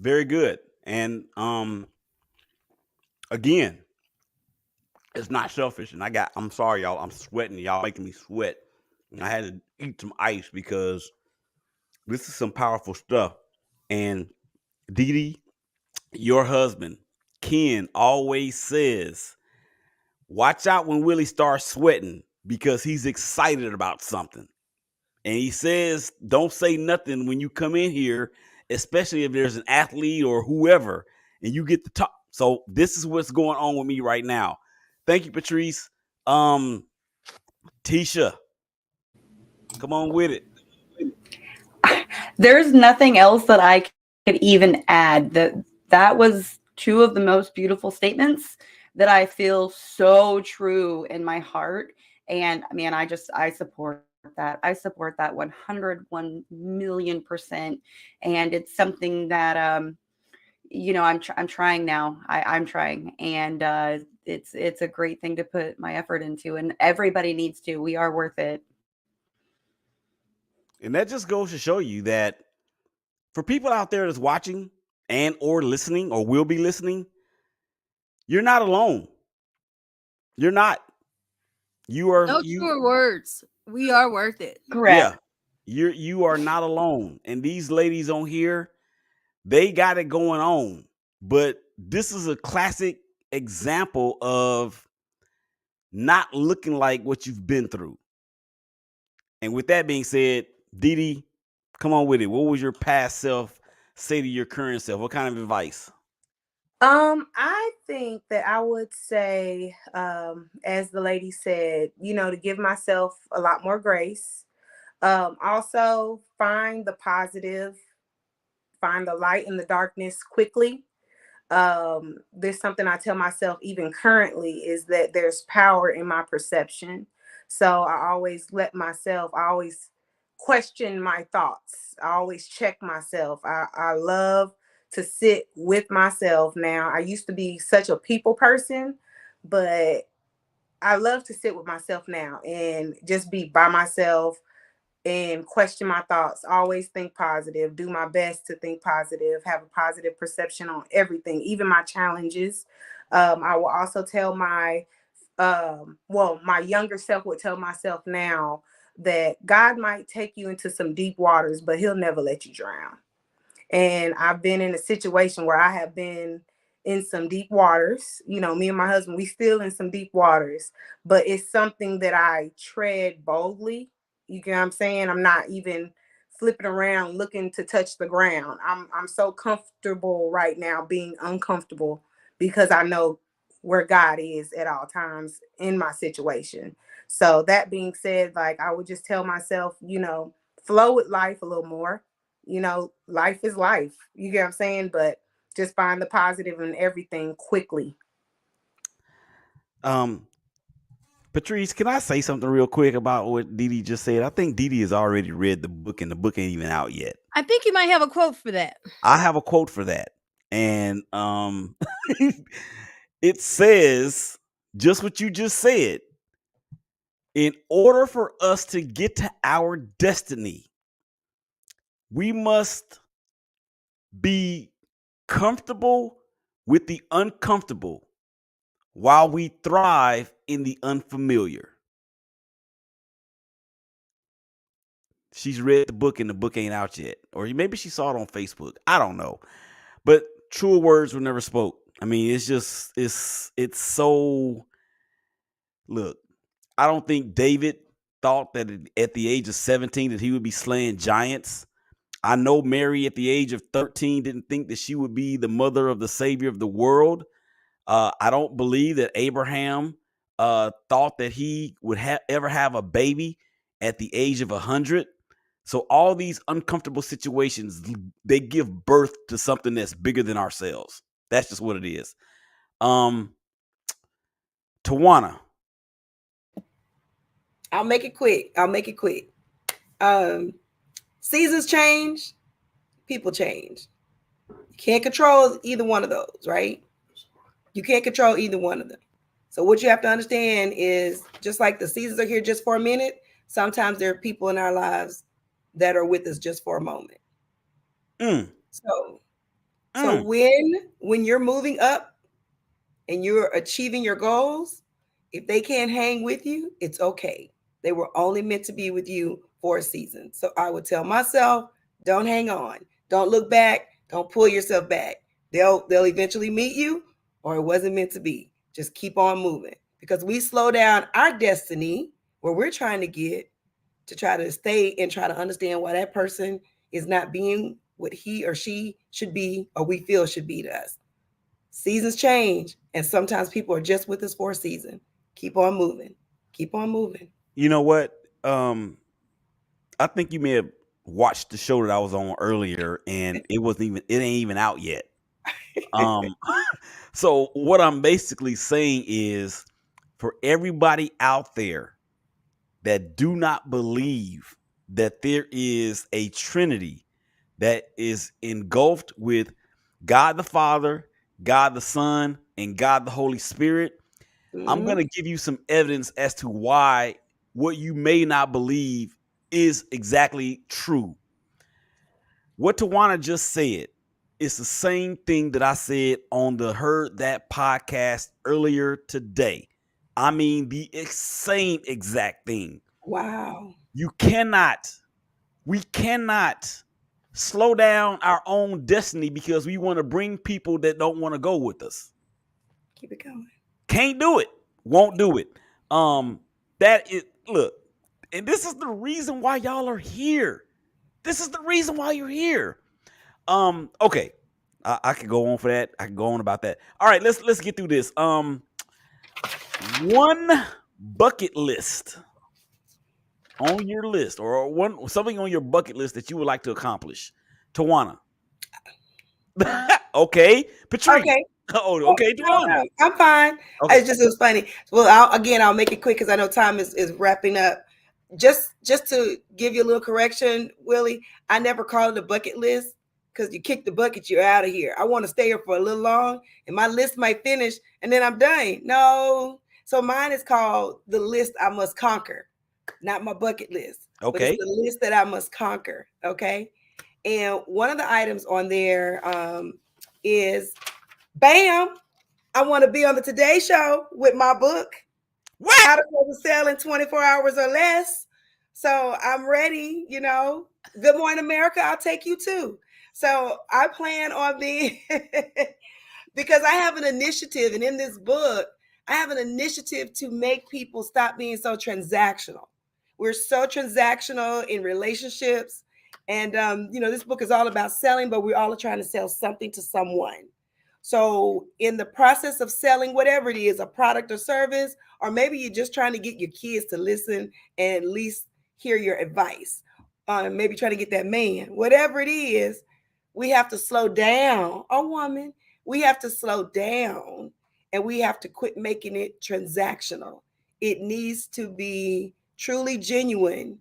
very good. And again, it's not selfish. And I'm sorry, y'all. I'm sweating. Y'all making me sweat. And I had to eat some ice because this is some powerful stuff. And Dee Dee, your husband, Ken, always says, watch out when Willie starts sweating because he's excited about something. And he says, don't say nothing when you come in here, especially if there's an athlete or whoever, and you get to talk. So this is what's going on with me right now. Thank you, Patrice. Tisha, come on with it. There's nothing else that I could even add. That was two of the most beautiful statements that I feel so true in my heart. And man, I support that. I support that 101 million%. And it's something that I'm trying now. I'm trying, and it's a great thing to put my effort into, and everybody needs to. We are worth it. And that just goes to show you that for people out there that's watching and or listening or will be listening, you're not alone. You're not. No truer words. We are worth it. Yeah. Correct. You are not alone. And these ladies on here, they got it going on. But this is a classic example of not looking like what you've been through. And with that being said, Dee Dee, come on with it. What was your past self say to your current self? What kind of advice? I think that I would say, as the lady said, to give myself a lot more grace. Also find the positive, find the light in the darkness quickly. There's something I tell myself even currently is that there's power in my perception. So I always question my thoughts. I always check myself. I love to sit with myself now. I used to be such a people person, but I love to sit with myself now and just be by myself and question my thoughts. Always think positive, do my best to think positive, have a positive perception on everything, even my challenges. I will also tell my younger self would tell myself now that God might take you into some deep waters, but he'll never let you drown. And I've been in a situation where I have been in some deep waters. Me and my husband, we still in some deep waters, but it's something that I tread boldly. You get what I'm saying? I'm not even flipping around looking to touch the ground. I'm so comfortable right now being uncomfortable because I know where God is at all times in my situation. So that being said, like I would just tell myself, flow with life a little more. Life is life. You get what I'm saying? But just find the positive in everything quickly. Um, Patrice, can I say something real quick about what Dee Dee just said? I think Dee Dee has already read the book, and the book ain't even out yet. I think you might have a quote for that. I have a quote for that. And it says just what you just said. In order for us to get to our destiny, we must be comfortable with the uncomfortable while we thrive in the unfamiliar. She's read the book and the book ain't out yet. Or maybe she saw it on Facebook. I don't know. But truer words were never spoke. I mean, it's so. Look, I don't think David thought that at the age of 17 that he would be slaying giants. I know Mary at the age of 13 didn't think that she would be the mother of the savior of the world. I don't believe that Abraham thought that he would ever have a baby at the age of 100. So all these uncomfortable situations, they give birth to something that's bigger than ourselves. That's just what it is. Tawana. I'll make it quick. Seasons change, people change. You can't control either one of those, right? You can't control either one of them. So what you have to understand is, just like the seasons are here just for a minute, sometimes there are people in our lives that are with us just for a moment. So when you're moving up and you're achieving your goals, if they can't hang with you, it's okay. They were only meant to be with you for a season. So I would tell myself, don't hang on. Don't look back. Don't pull yourself back. They'll eventually meet you, or it wasn't meant to be. Just keep on moving, because we slow down our destiny where we're trying to get to try to stay and try to understand why that person is not being what he or she should be, or we feel should be to us. Seasons change, and sometimes people are just with us for a season. Keep on moving. Keep on moving. You know what? I think you may have watched the show that I was on earlier, and it ain't even out yet. So what I'm basically saying is, for everybody out there that do not believe that there is a Trinity that is engulfed with God the Father, God the Son, and God the Holy Spirit, I'm going to give you some evidence as to why what you may not believe is exactly true. What Tawana just said is the same thing that I said on the Heard That podcast earlier today. I mean, the same exact thing. Wow. We cannot slow down our own destiny because we want to bring people that don't want to go with us. Keep it going. Can't do it. Won't do it. That is, look, and this is the reason why y'all are here. This is the reason why you're here. Okay. I could go on for that. I can go on about that. All right, let's get through this. One bucket list on your list, or something on your bucket list that you would like to accomplish. Tawana. Okay. Patrice. Okay. Oh, okay, Tawana. No, I'm fine. Okay. It was funny. Well, I'll make it quick because I know time is wrapping up. Just to give you a little correction, Willie, I never call it a bucket list, because you kick the bucket, you're out of here. I want to stay here for a little long, and my list might finish, and then I'm done. No. So mine is called the list I must conquer, not my bucket list. Okay. But it's the list that I must conquer. Okay. And one of the items on there is, bam, I want to be on the Today Show with my book. What? How to close a sale in 24 hours or less. So I'm ready, Good Morning America, I'll take you too. So I plan on being, because I have an initiative, and in this book, I have an initiative to make people stop being so transactional. We're so transactional in relationships. And, this book is all about selling, but we're all trying to sell something to someone. So in the process of selling whatever it is, a product or service, or maybe you're just trying to get your kids to listen and at least hear your advice, maybe trying to get that man, whatever it is, we have to slow down. A woman, we have to slow down, and we have to quit making it transactional. It needs to be truly genuine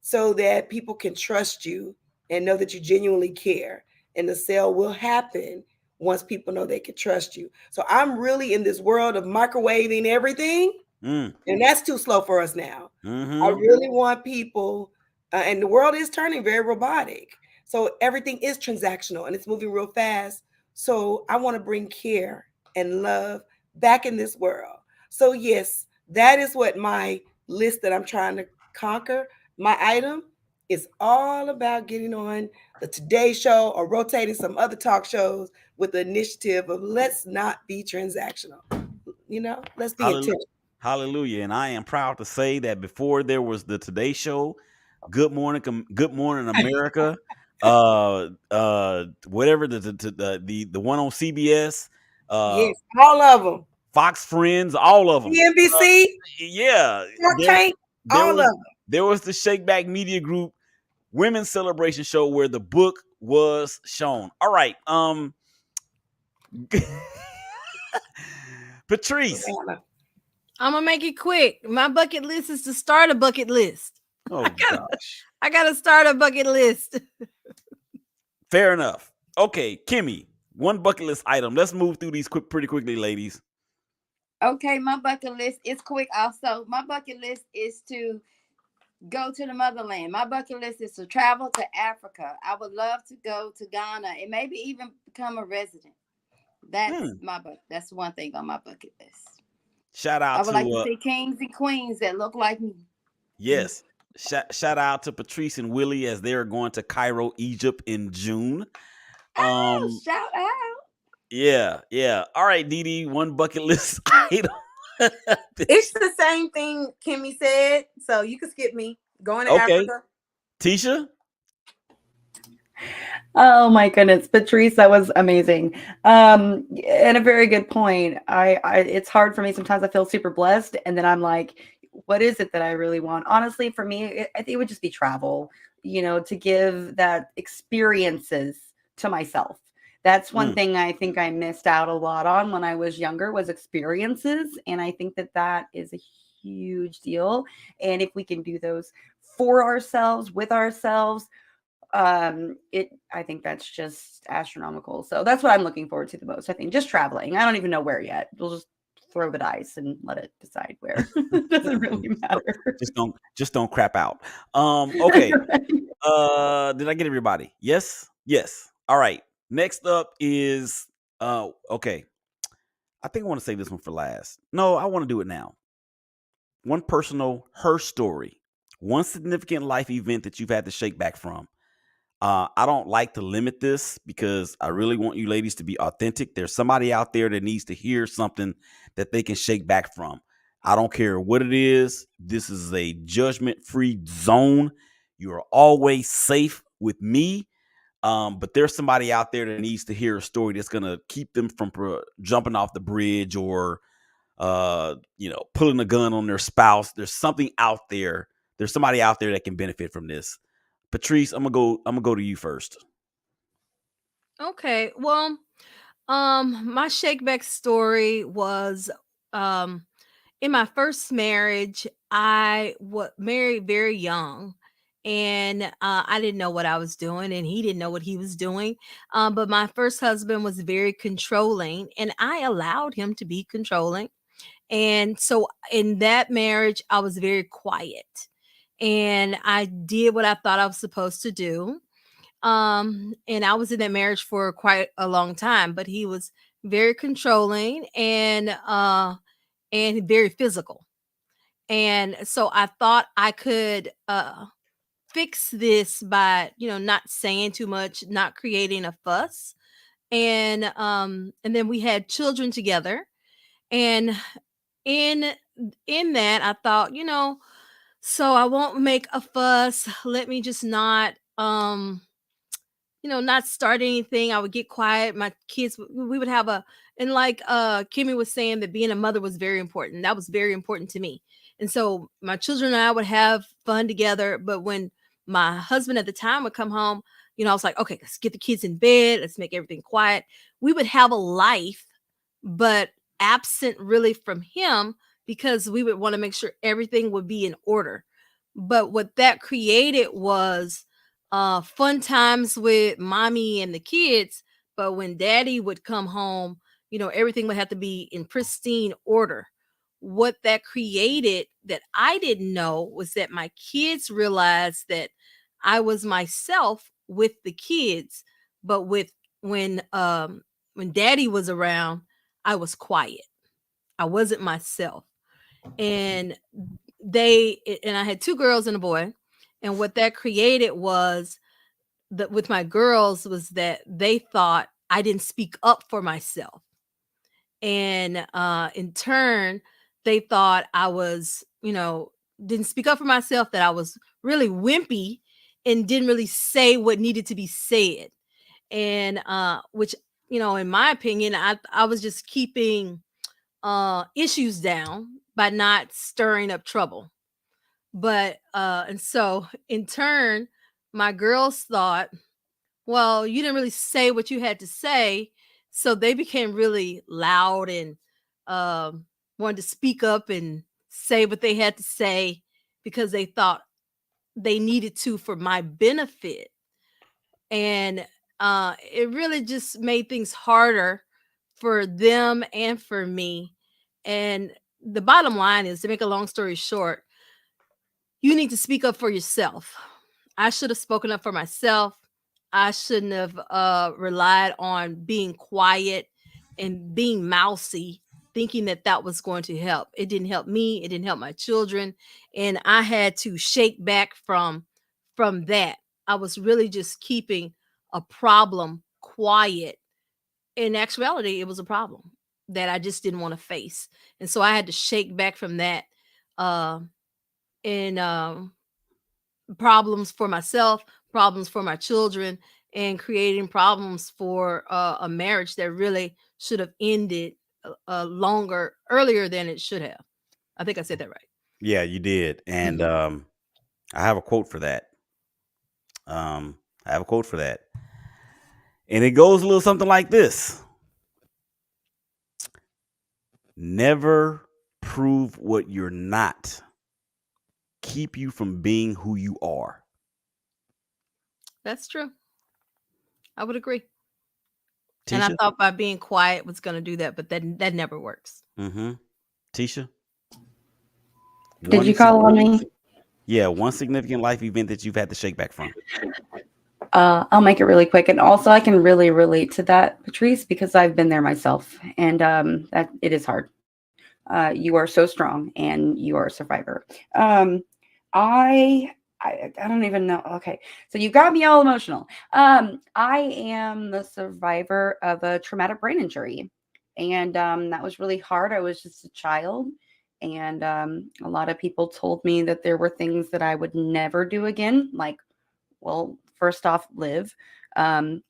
so that people can trust you and know that you genuinely care. And the sale will happen once people know they can trust you. So I'm really in this world of microwaving everything, and that's too slow for us now. I really want people, and the world is turning very robotic. So everything is transactional and it's moving real fast. So I want to bring care and love back in this world. So yes, that is what my list that I'm trying to conquer, my item, is all about getting on the Today Show or rotating some other talk shows with the initiative of let's not be transactional. Let's be intentional. Hallelujah. And I am proud to say that before there was the Today Show, Good Morning America, whatever, the one on CBS, yes, all of them, Fox Friends, all of them, NBC, yeah, all of them. There was the Shake Back Media Group Women's Celebration Show where the book was shown. All right, Patrice, I'm gonna make it quick. My bucket list is to start a bucket list. Oh gosh. I gotta start a bucket list. Fair enough. Okay, Kimmy, one bucket list item. Let's move through these pretty quickly, ladies. Okay, my bucket list is quick also. My bucket list is to go to the motherland. My bucket list is to travel to Africa. I would love to go to Ghana and maybe even become a resident. That's Hmm. my bucket. That's one thing on my bucket list. Shout I out would like to to see kings and queens that look like me. yes. Shout out to Patrice and Willie as they are going to Cairo, Egypt in June. Oh, Um, shout out. yeah. All right, Dee, one bucket list item. It's the same thing Kimmy said, so you can skip me. Going to Okay, Africa. Tisha. Oh my goodness, Patrice, that was amazing. And a very good point. It's hard for me sometimes. I feel super blessed, and then I'm like, what is it that I really want? Honestly, for me, I think it would just be travel. To give that experiences to myself. That's one Mm. thing I think I missed out a lot on when I was younger was experiences, and I think that that is a huge deal. And if we can do those for ourselves, with ourselves, I think that's just astronomical. So that's what I'm looking forward to the most. I think just traveling. I don't even know where yet. We'll just throw the dice and let it decide where. It doesn't really matter. Just don't crap out. Okay. Did I get everybody? Yes. All right. Next up is okay. I think I want to save this one for last. No, I want to do it now. One personal her story. One significant life event that you've had to shake back from. I don't like to limit this because I really want you ladies to be authentic. There's somebody out there that needs to hear something that they can shake back from. I don't care what it is. This is a judgment-free zone. You are always safe with me. But there's somebody out there that needs to hear a story that's gonna keep them from jumping off the bridge or pulling a gun on their spouse. There's something out there. There's somebody out there that can benefit from this. Patrice, I'm gonna go to you first. Okay. Well, my shakeback story was um in my first marriage. I was married very young, and I didn't know what I was doing, and he didn't know what he was doing. But my first husband was very controlling, and I allowed him to be controlling. And so in that marriage, I was very quiet, and I did what I thought I was supposed to do. And I was in that marriage for quite a long time, but he was very controlling and very physical. And so I thought I could fix this by, not saying too much, not creating a fuss. And then we had children together. And in in that I thought, so I won't make a fuss. Let me just not start anything. I would get quiet. My kids, we would have and like Kimmy was saying, that being a mother was very important. That was very important to me. And so my children and I would have fun together. But when my husband at the time would come home, I was like, okay, let's get the kids in bed. Let's make everything quiet. We would have a life, but absent really from him, because we would want to make sure everything would be in order. But what that created was fun times with mommy and the kids. But when daddy would come home, everything would have to be in pristine order. What that created that I didn't know was that my kids realized that I was myself with the kids, but when daddy was around, I was quiet. I wasn't myself. And I had two girls and a boy. And what that created was that with my girls was that they thought I didn't speak up for myself. And in turn, they thought I was, didn't speak up for myself, that I was really wimpy and didn't really say what needed to be said. And which, in my opinion, I was just keeping issues down by not stirring up trouble. But and so in turn, my girls thought, well, you didn't really say what you had to say. So they became really loud and um, wanted to speak up and say what they had to say because they thought they needed to for my benefit. And it really just made things harder for them and for me. And the bottom line is, to make a long story short, you need to speak up for yourself. I should have spoken up for myself. I shouldn't have relied on being quiet and being mousy, thinking that that was going to help. It didn't help me. It didn't help my children, and I had to shake back from that. I was really just keeping a problem quiet. In actuality, it was a problem that I just didn't want to face, and so I had to shake back from that. Uh, and Problems for myself, problems for my children, and creating problems for a marriage that really should have ended longer earlier than it should have. I think I said that right. Yeah, you did. And I have a quote for that. I have a quote for that. And it goes a little something like this: never prove what you're not. Keep you from being who you are. That's true. I would agree. And I Tisha? thought by being quiet was going to do that, but that never works. Mm-hmm. Tisha? Did you call on me? Yeah, one significant life event that you've had to shake back from. I'll make it really quick. And also, I can really relate to that, Patrice, because I've been there myself. And that it is hard. You are so strong and you are a survivor. I don't even know. Okay. So you got me all emotional. I am the survivor of a traumatic brain injury. And that was really hard. I was just a child. And a lot of people told me that there were things that I would never do again. Like, well, first off, live,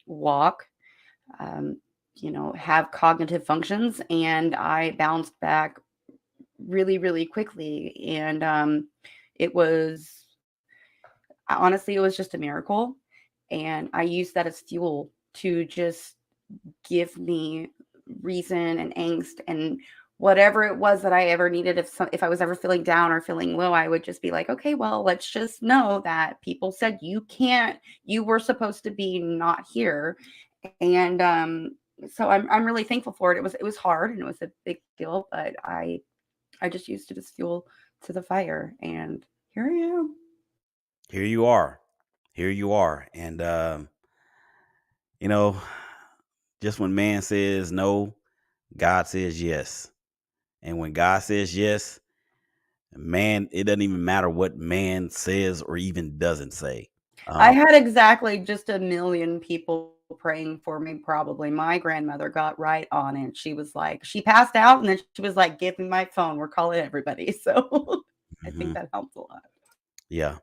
walk, have cognitive functions. And I bounced back really, really quickly. And it was, honestly, it was just a miracle. And I used that as fuel to just give me reason and angst and whatever it was that I ever needed. If I was ever feeling down or feeling low, I would just be like, okay, well, let's just know that people said you were supposed to be not here. And so I'm really thankful for it. It was hard and it was a big deal, but I just used it as fuel to the fire, and here I am. Here you are. Here you are. And you know, just when man says no, God says yes. And when God says yes, man, it doesn't even matter what man says or even doesn't say. I had exactly just a million people praying for me. Probably my grandmother got right on it. She was like, she passed out and then she was like, give me my phone, we're calling everybody. So I think that helps a lot. Yeah.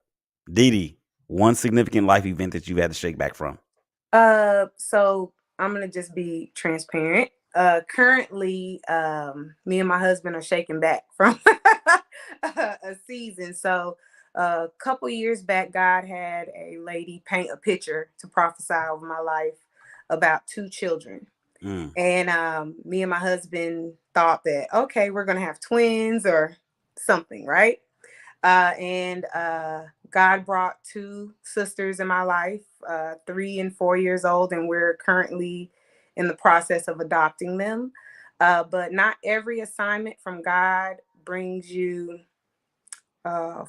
Dee Dee, one significant life event that you've had to shake back from. So I'm gonna just be transparent. Currently, me and my husband are shaking back from a season. So a couple years back, God had a lady paint a picture to prophesy over my life about 2 children. And me and my husband thought that, okay, we're gonna have twins or something, right? And God brought 2 sisters in my life, 3 and 4 years old, and we're currently in the process of adopting them. But not every assignment from God brings you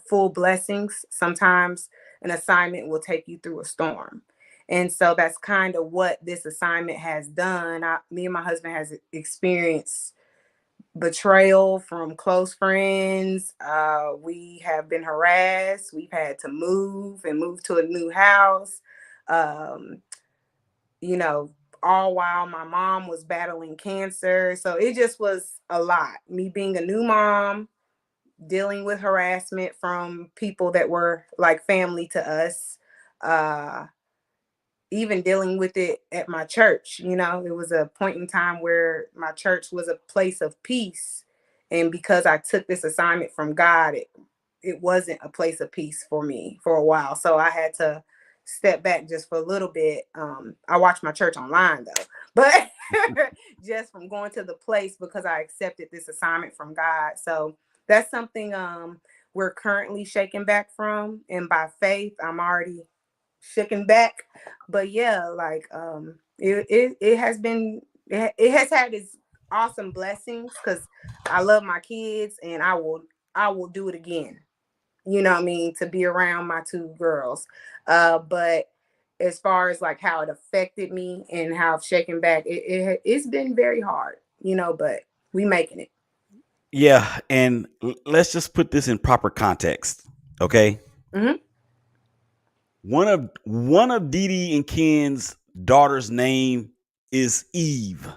full blessings. Sometimes an assignment will take you through a storm. And so that's kind of what this assignment has done. Me and my husband has experienced betrayal from close friends. We have been harassed. We've had to move to a new house. Um, all while my mom was battling cancer. So it just was a lot. Me being a new mom, dealing with harassment from people that were like family to us. Even dealing with it at my church, it was a point in time where my church was a place of peace. And because I took this assignment from God, it wasn't a place of peace for me for a while. So I had to step back just for a little bit. I watched my church online though, but just from going to the place because I accepted this assignment from God. So that's something we're currently shaking back from, and by faith I'm already shaking back. But yeah, like it has been, it has had its awesome blessings because I love my kids, and I will do it again, you know what I mean, to be around my two girls. But as far as like how it affected me and how I've shaken back, it's been very hard, but we making it. Yeah, and let's just put this in proper context, okay? Hmm. One of Dee Dee and Ken's daughter's name is Eve.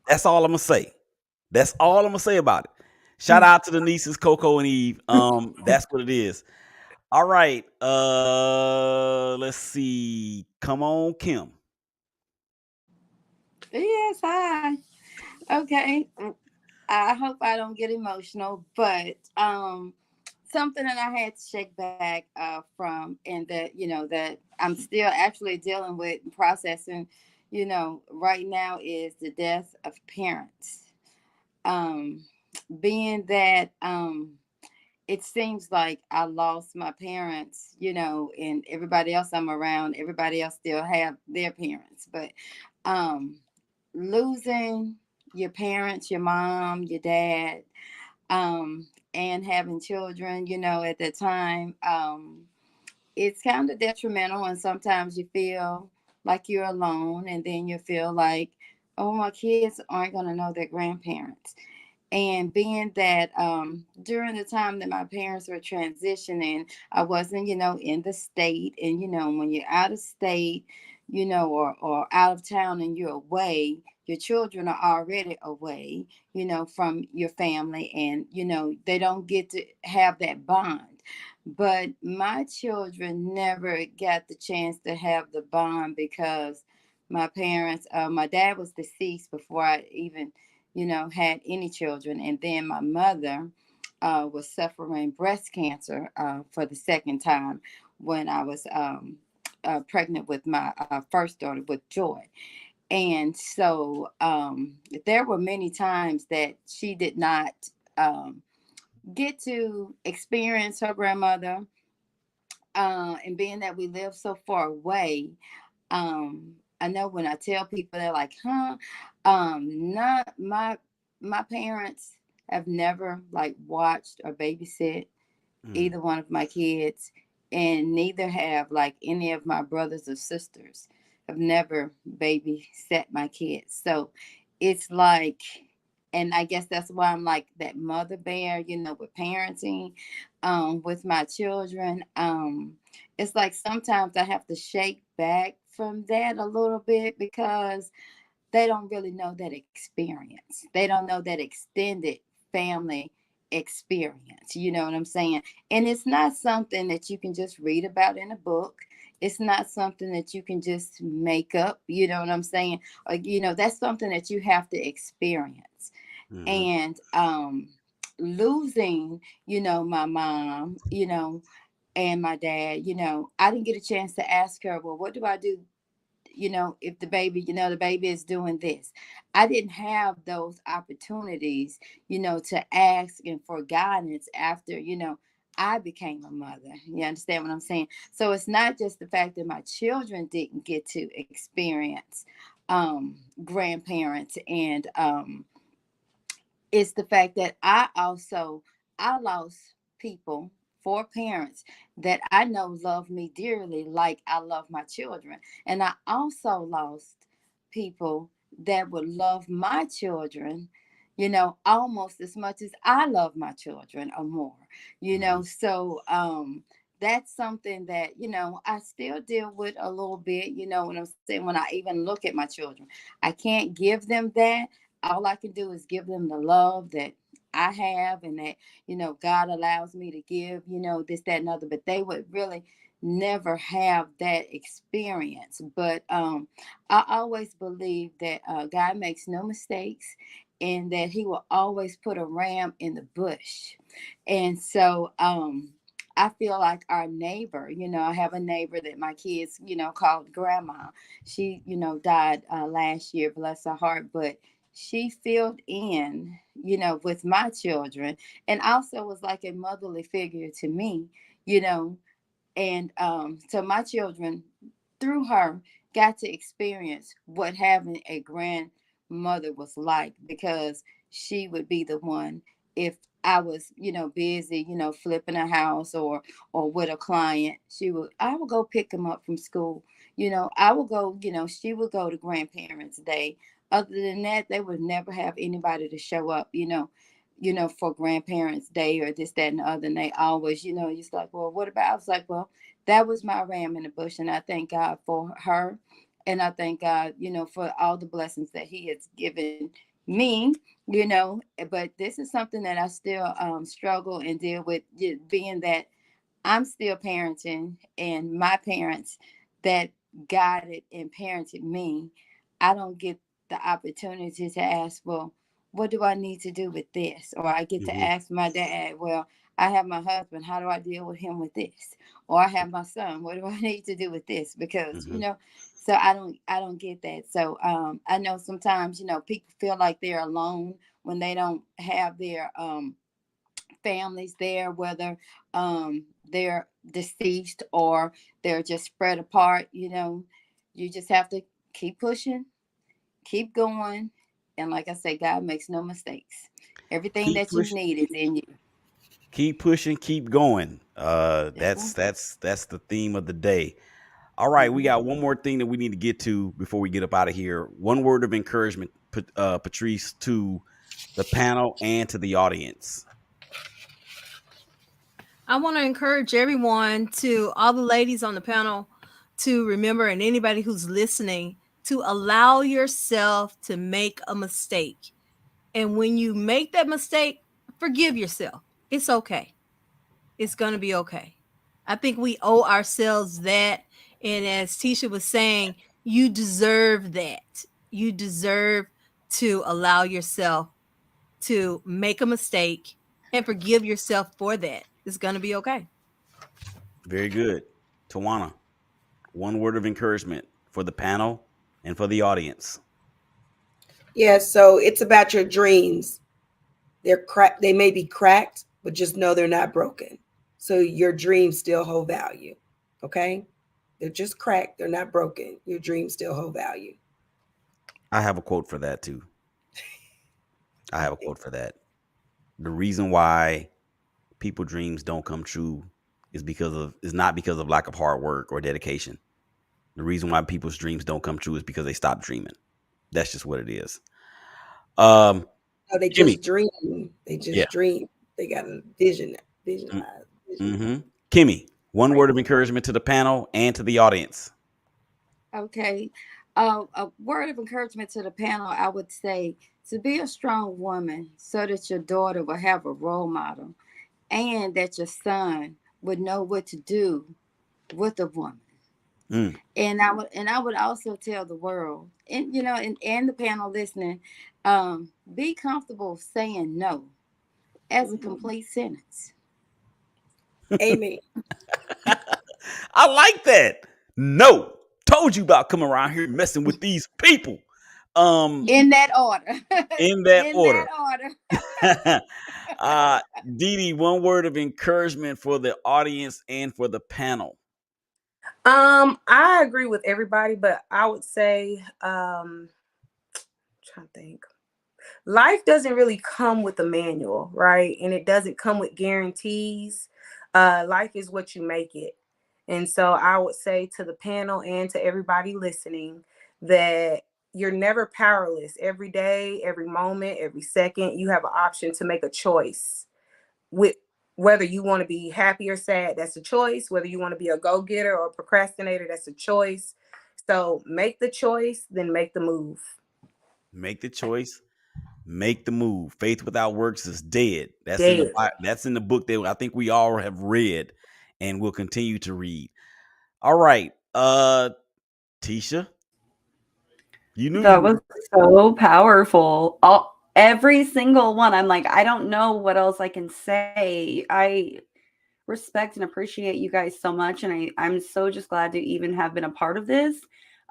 That's all I'm gonna say. That's all I'm gonna say about it. Shout out to the nieces Coco and Eve. That's what it is. All right. Let's see. Come on, Kim. Yes, hi. Okay. I hope I don't get emotional, but something that I had to shake back from, and that that I'm still actually dealing with and processing, right now, is the death of parents. Um, being that it seems like I lost my parents, and everybody else I'm around, everybody else still have their parents, but um, losing your parents, your mom, your dad, and having children, at that time, it's kind of detrimental. And sometimes you feel like you're alone, and then you feel like, oh, my kids aren't going to know their grandparents. And being that during the time that my parents were transitioning, I wasn't, in the state. And, when you're out of state, or out of town and you're away, your children are already away, from your family. And, they don't get to have that bond. But my children never got the chance to have the bond because my parents, my dad was deceased before I even had any children. And then my mother was suffering breast cancer for the second time when I was pregnant with my first daughter, with Joy. And so there were many times that she did not get to experience her grandmother. And being that we live so far away, I know when I tell people, they're like, huh? Not my parents have never like watched or babysit Mm. either one of my kids, and neither have like any of my brothers or sisters have never babysat my kids. So it's like, and I guess that's why I'm like that mother bear, with parenting, with my children. It's like sometimes I have to shake back from that a little bit because they don't really know that experience. They don't know that extended family experience. You know what I'm saying? And it's not something that you can just read about in a book. It's not something that you can just make up. You know what I'm saying? Or, that's something that you have to experience. Mhm. And losing, my mom, and my dad, I didn't get a chance to ask her, well, what do I do, if the baby, the baby is doing this? I didn't have those opportunities, to ask and for guidance after, I became a mother. You understand what I'm saying? So it's not just the fact that my children didn't get to experience grandparents, and it's the fact that I lost people, for parents that I know love me dearly like I love my children. And I also lost people that would love my children, almost as much as I love my children or more, Mhm. so that's something that, I still deal with a little bit, when I'm saying, when I even look at my children, I can't give them that. All I can do is give them the love that I have, and that, God allows me to give, this, that, and other. But they would really never have that experience. But I always believe that God makes no mistakes, and that He will always put a ram in the bush. And so I feel like our neighbor, I have a neighbor that my kids, called grandma. She, died last year, bless her heart, but she filled in, with my children, and also was like a motherly figure to me, you know. And so my children, through her, got to experience what having a grandmother was like, because she would be the one, if I was, busy, flipping a house, or with a client, I would go pick them up from school. I would go, she would go to grandparents' day. Other than that, they would never have anybody to show up, for grandparents' day or this, that, and the other. And they always, it's like, well, what about? I was like, well, that was my ram in the bush. And I thank God for her. And I thank God, for all the blessings that He has given me, But this is something that I still struggle and deal with, being that I'm still parenting, and my parents that guided and parented me, I don't get the opportunity to ask, well, what do I need to do with this? Or I get to Hmm. ask my dad, well, I have my husband, how do I deal with him with this? Or I have my son, what do I need to do with this? Because, Hmm. so I don't get that. So I know sometimes, people feel like they're alone when they don't have their families there, whether they're deceased or they're just spread apart. You just have to keep pushing, keep going. And like I say, God makes no mistakes. Everything Keep that you pushing, need is in you. keep pushing, keep going. That's That's one. that's the theme of the day. All right, we Mhm. got one more thing that we need to get to before we get up out of here. One word of encouragement, Patrice, to the panel and to the audience. I want to encourage everyone, to all the ladies on the panel, to remember, and anybody who's listening, to allow yourself to make a mistake. And when you make that mistake, forgive yourself. It's okay. It's going to be okay. I think we owe ourselves that. And as Tisha was saying, you deserve that. You deserve to allow yourself to make a mistake and forgive yourself for that. It's going to be okay. Very good. Tawana, one word of encouragement for the panel and for the audience. Yeah, so it's about your dreams. They're cracked. They may be cracked, but just know they're not broken. So your dreams still hold value. Okay? They're just cracked. They're not broken. Your dreams still hold value. I have a quote for that too. I have a quote for that. The reason why people dreams don't come true is not because of lack of hard work or dedication. The reason why people's dreams don't come true is because they stop dreaming. That's just what it is. Um, No, they Kimmy, just dream. They yeah. just dream. They got a vision, visualize, vision. Mm-hmm. Kimmy, one Right. word of encouragement to the panel and to the audience. Okay. A word of encouragement to the panel, I would say, to be a strong woman so that your daughter will have a role model, and that your son would know what to do with a woman. Mm, And I would also tell the world, and and the panel listening, be comfortable saying no as a Mhm. complete sentence. Amen. I like that. No, told you about coming around here messing with these people. Um, In that order. in that In that order. order. Dee Dee, one word of encouragement for the audience and for the panel. I agree with everybody, but I would say, trying to think. Life doesn't really come with a manual, right? And it doesn't come with guarantees. Life is what you make it. And so I would say to the panel and to everybody listening that you're never powerless. Every day, every moment, every second, you have an option to make a choice with whether you want to be happy or sad. That's a choice. Whether you want to be a go-getter or a procrastinator, that's a choice. So make the choice, then make the move. Make the choice, make the move. Faith without works is dead. That's in the Dead. that's in the book that I think we all have read and will continue to read. All right. Tisha, you knew you That were was so powerful. Every single one. I'm like, I don't know what else I can say. respect and appreciate you guys so much. And I'm so just glad to even have been a part of this.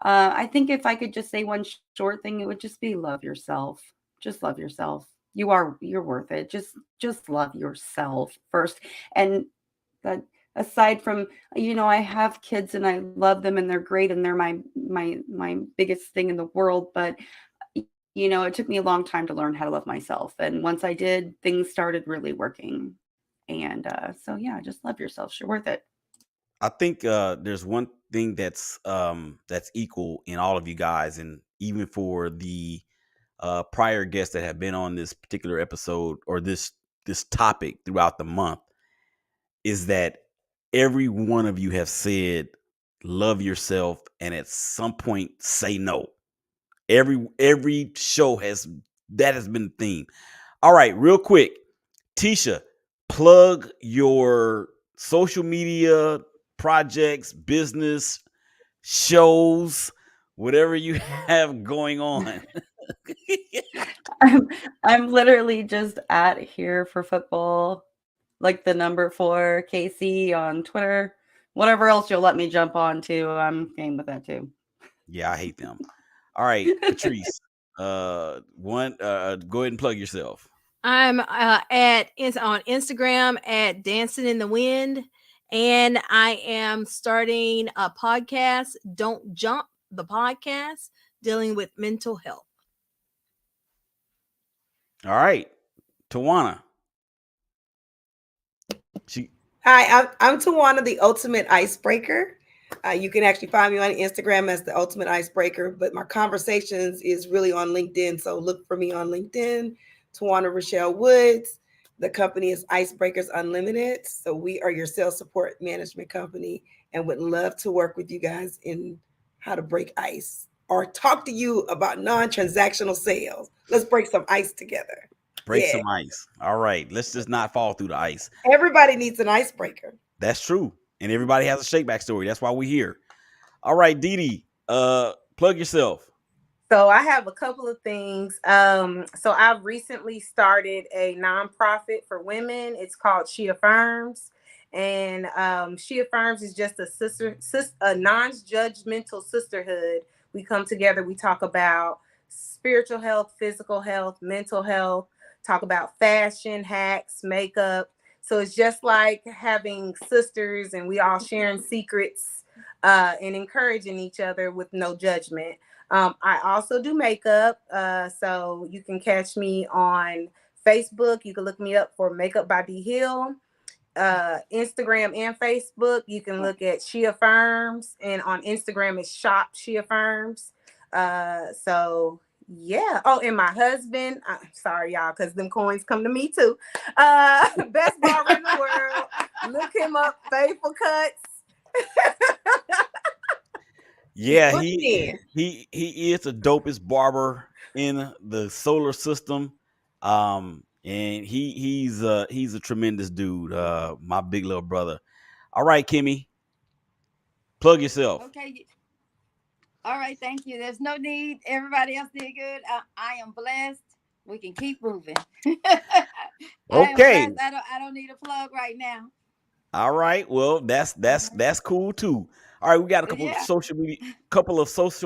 I think if I could just say one short thing, it would just be love yourself. Just love yourself. You're worth it. Just love yourself first. And that aside from, I have kids and I love them and they're great and they're my biggest thing in the world, but it took me a long time to learn how to love myself. And once I did, things started really working. And so yeah, just love yourself. You're worth it. I think there's one thing that's equal in all of you guys, and even for the prior guests that have been on this particular episode or this topic throughout the month, is that every one of you have said love yourself and at some point say no. Every show has been the theme. All right, real quick, Tisha, plug your social media projects, business, shows, whatever you have going on. I'm literally just at here for football, like the number 4 KC on Twitter. Whatever else you'll let me jump on to, I'm game with that too. Yeah, I hate them. All right, Patrice. Go ahead and plug yourself. I'm on Instagram at Dancing in the Wind, and I am starting a podcast, Don't Jump the Podcast, dealing with mental health. All right, Tawana. Hi, I'm Tawana, the Ultimate Icebreaker. You can actually find me on Instagram as the Ultimate Icebreaker, but my conversations is really on LinkedIn. So look for me on LinkedIn, Tawana Rochelle Woods. The company is Icebreakers Unlimited. So we are your sales support management company and would love to work with you guys in how to break ice or talk to you about non-transactional sales. Let's break some ice together. Break some ice. All right. Let's just not fall through the ice. Everybody needs an icebreaker. That's true. And everybody has a shakeback story. That's why we're here. All right, Dee, plug yourself. So I have a couple of things. So I've recently started a nonprofit for women. It's called She Affirms. And She Affirms is just a non-judgmental sisterhood. We come together, we talk about spiritual health, physical health, mental health, talk about fashion, hacks, makeup. So it's just like having sisters and we all sharing secrets and encouraging each other with no judgment. I also do makeup. So you can catch me on Facebook. You can look me up for Makeup by D Hill. Instagram and Facebook. You can look at She Affirms. And on Instagram, it's Shop She Affirms. So yeah. Oh, and my husband, I'm sorry, y'all, because them coins come to me too. Best barber in the world. Look him up, Faithful Cuts. Yeah, he is the dopest barber in the solar system. And he's a tremendous dude. My big little brother. All right, Kimmy. Plug yourself. Okay. All right, thank you. There's no need. Everybody else did good. I am blessed. We can keep moving. Okay. I don't need a plug right now. All right. Well, that's cool too. All right, we got a couple of social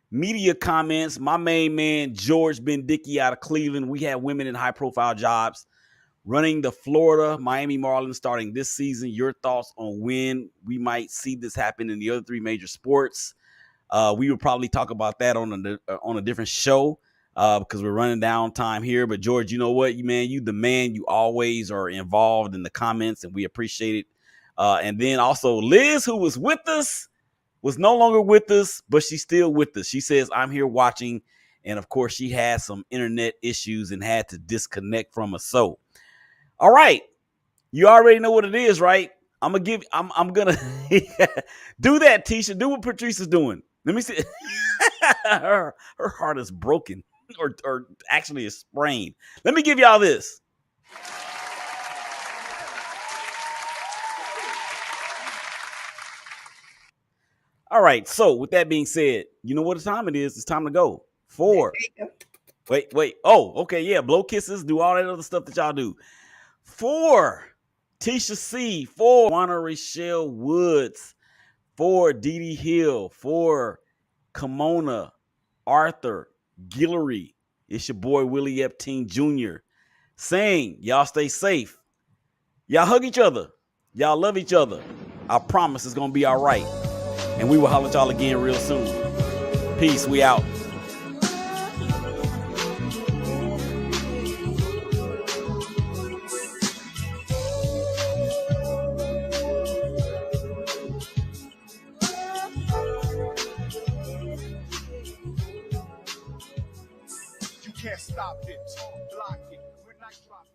media comments. My main man George Bendicky out of Cleveland. We have women in high profile jobs running the Florida Miami Marlins starting this season. Your thoughts on when we might see this happen in the other 3 major sports? We would probably talk about that on a different show because we're running down time here. But George, you know what, you the man. You always are involved in the comments, and we appreciate it. And then also Liz, who was with us, was no longer with us, but she's still with us. She says, I'm here watching. And of course, she had some internet issues and had to disconnect from us. So, all right. You already know what it is, right? I'm gonna do that, Tisha. Do what Patrice is doing. Let me see. her heart is broken or actually is sprained. Let me give y'all this. All right. So with that being said, you know what time it is. It's time to go. 4. Wait. Oh, okay. Yeah. Blow kisses. Do all that other stuff that y'all do. 4, Tisha C. 4, Juana Rochelle Woods. 4, Dee Dee Hill. 4, Kimona, Arthur, Guillory. It's your boy Willie Epteen Jr. saying, y'all stay safe. Y'all hug each other. Y'all love each other. I promise it's going to be all right. And we will holler at y'all again real soon. Peace. We out. You can't stop it, block it. When I drop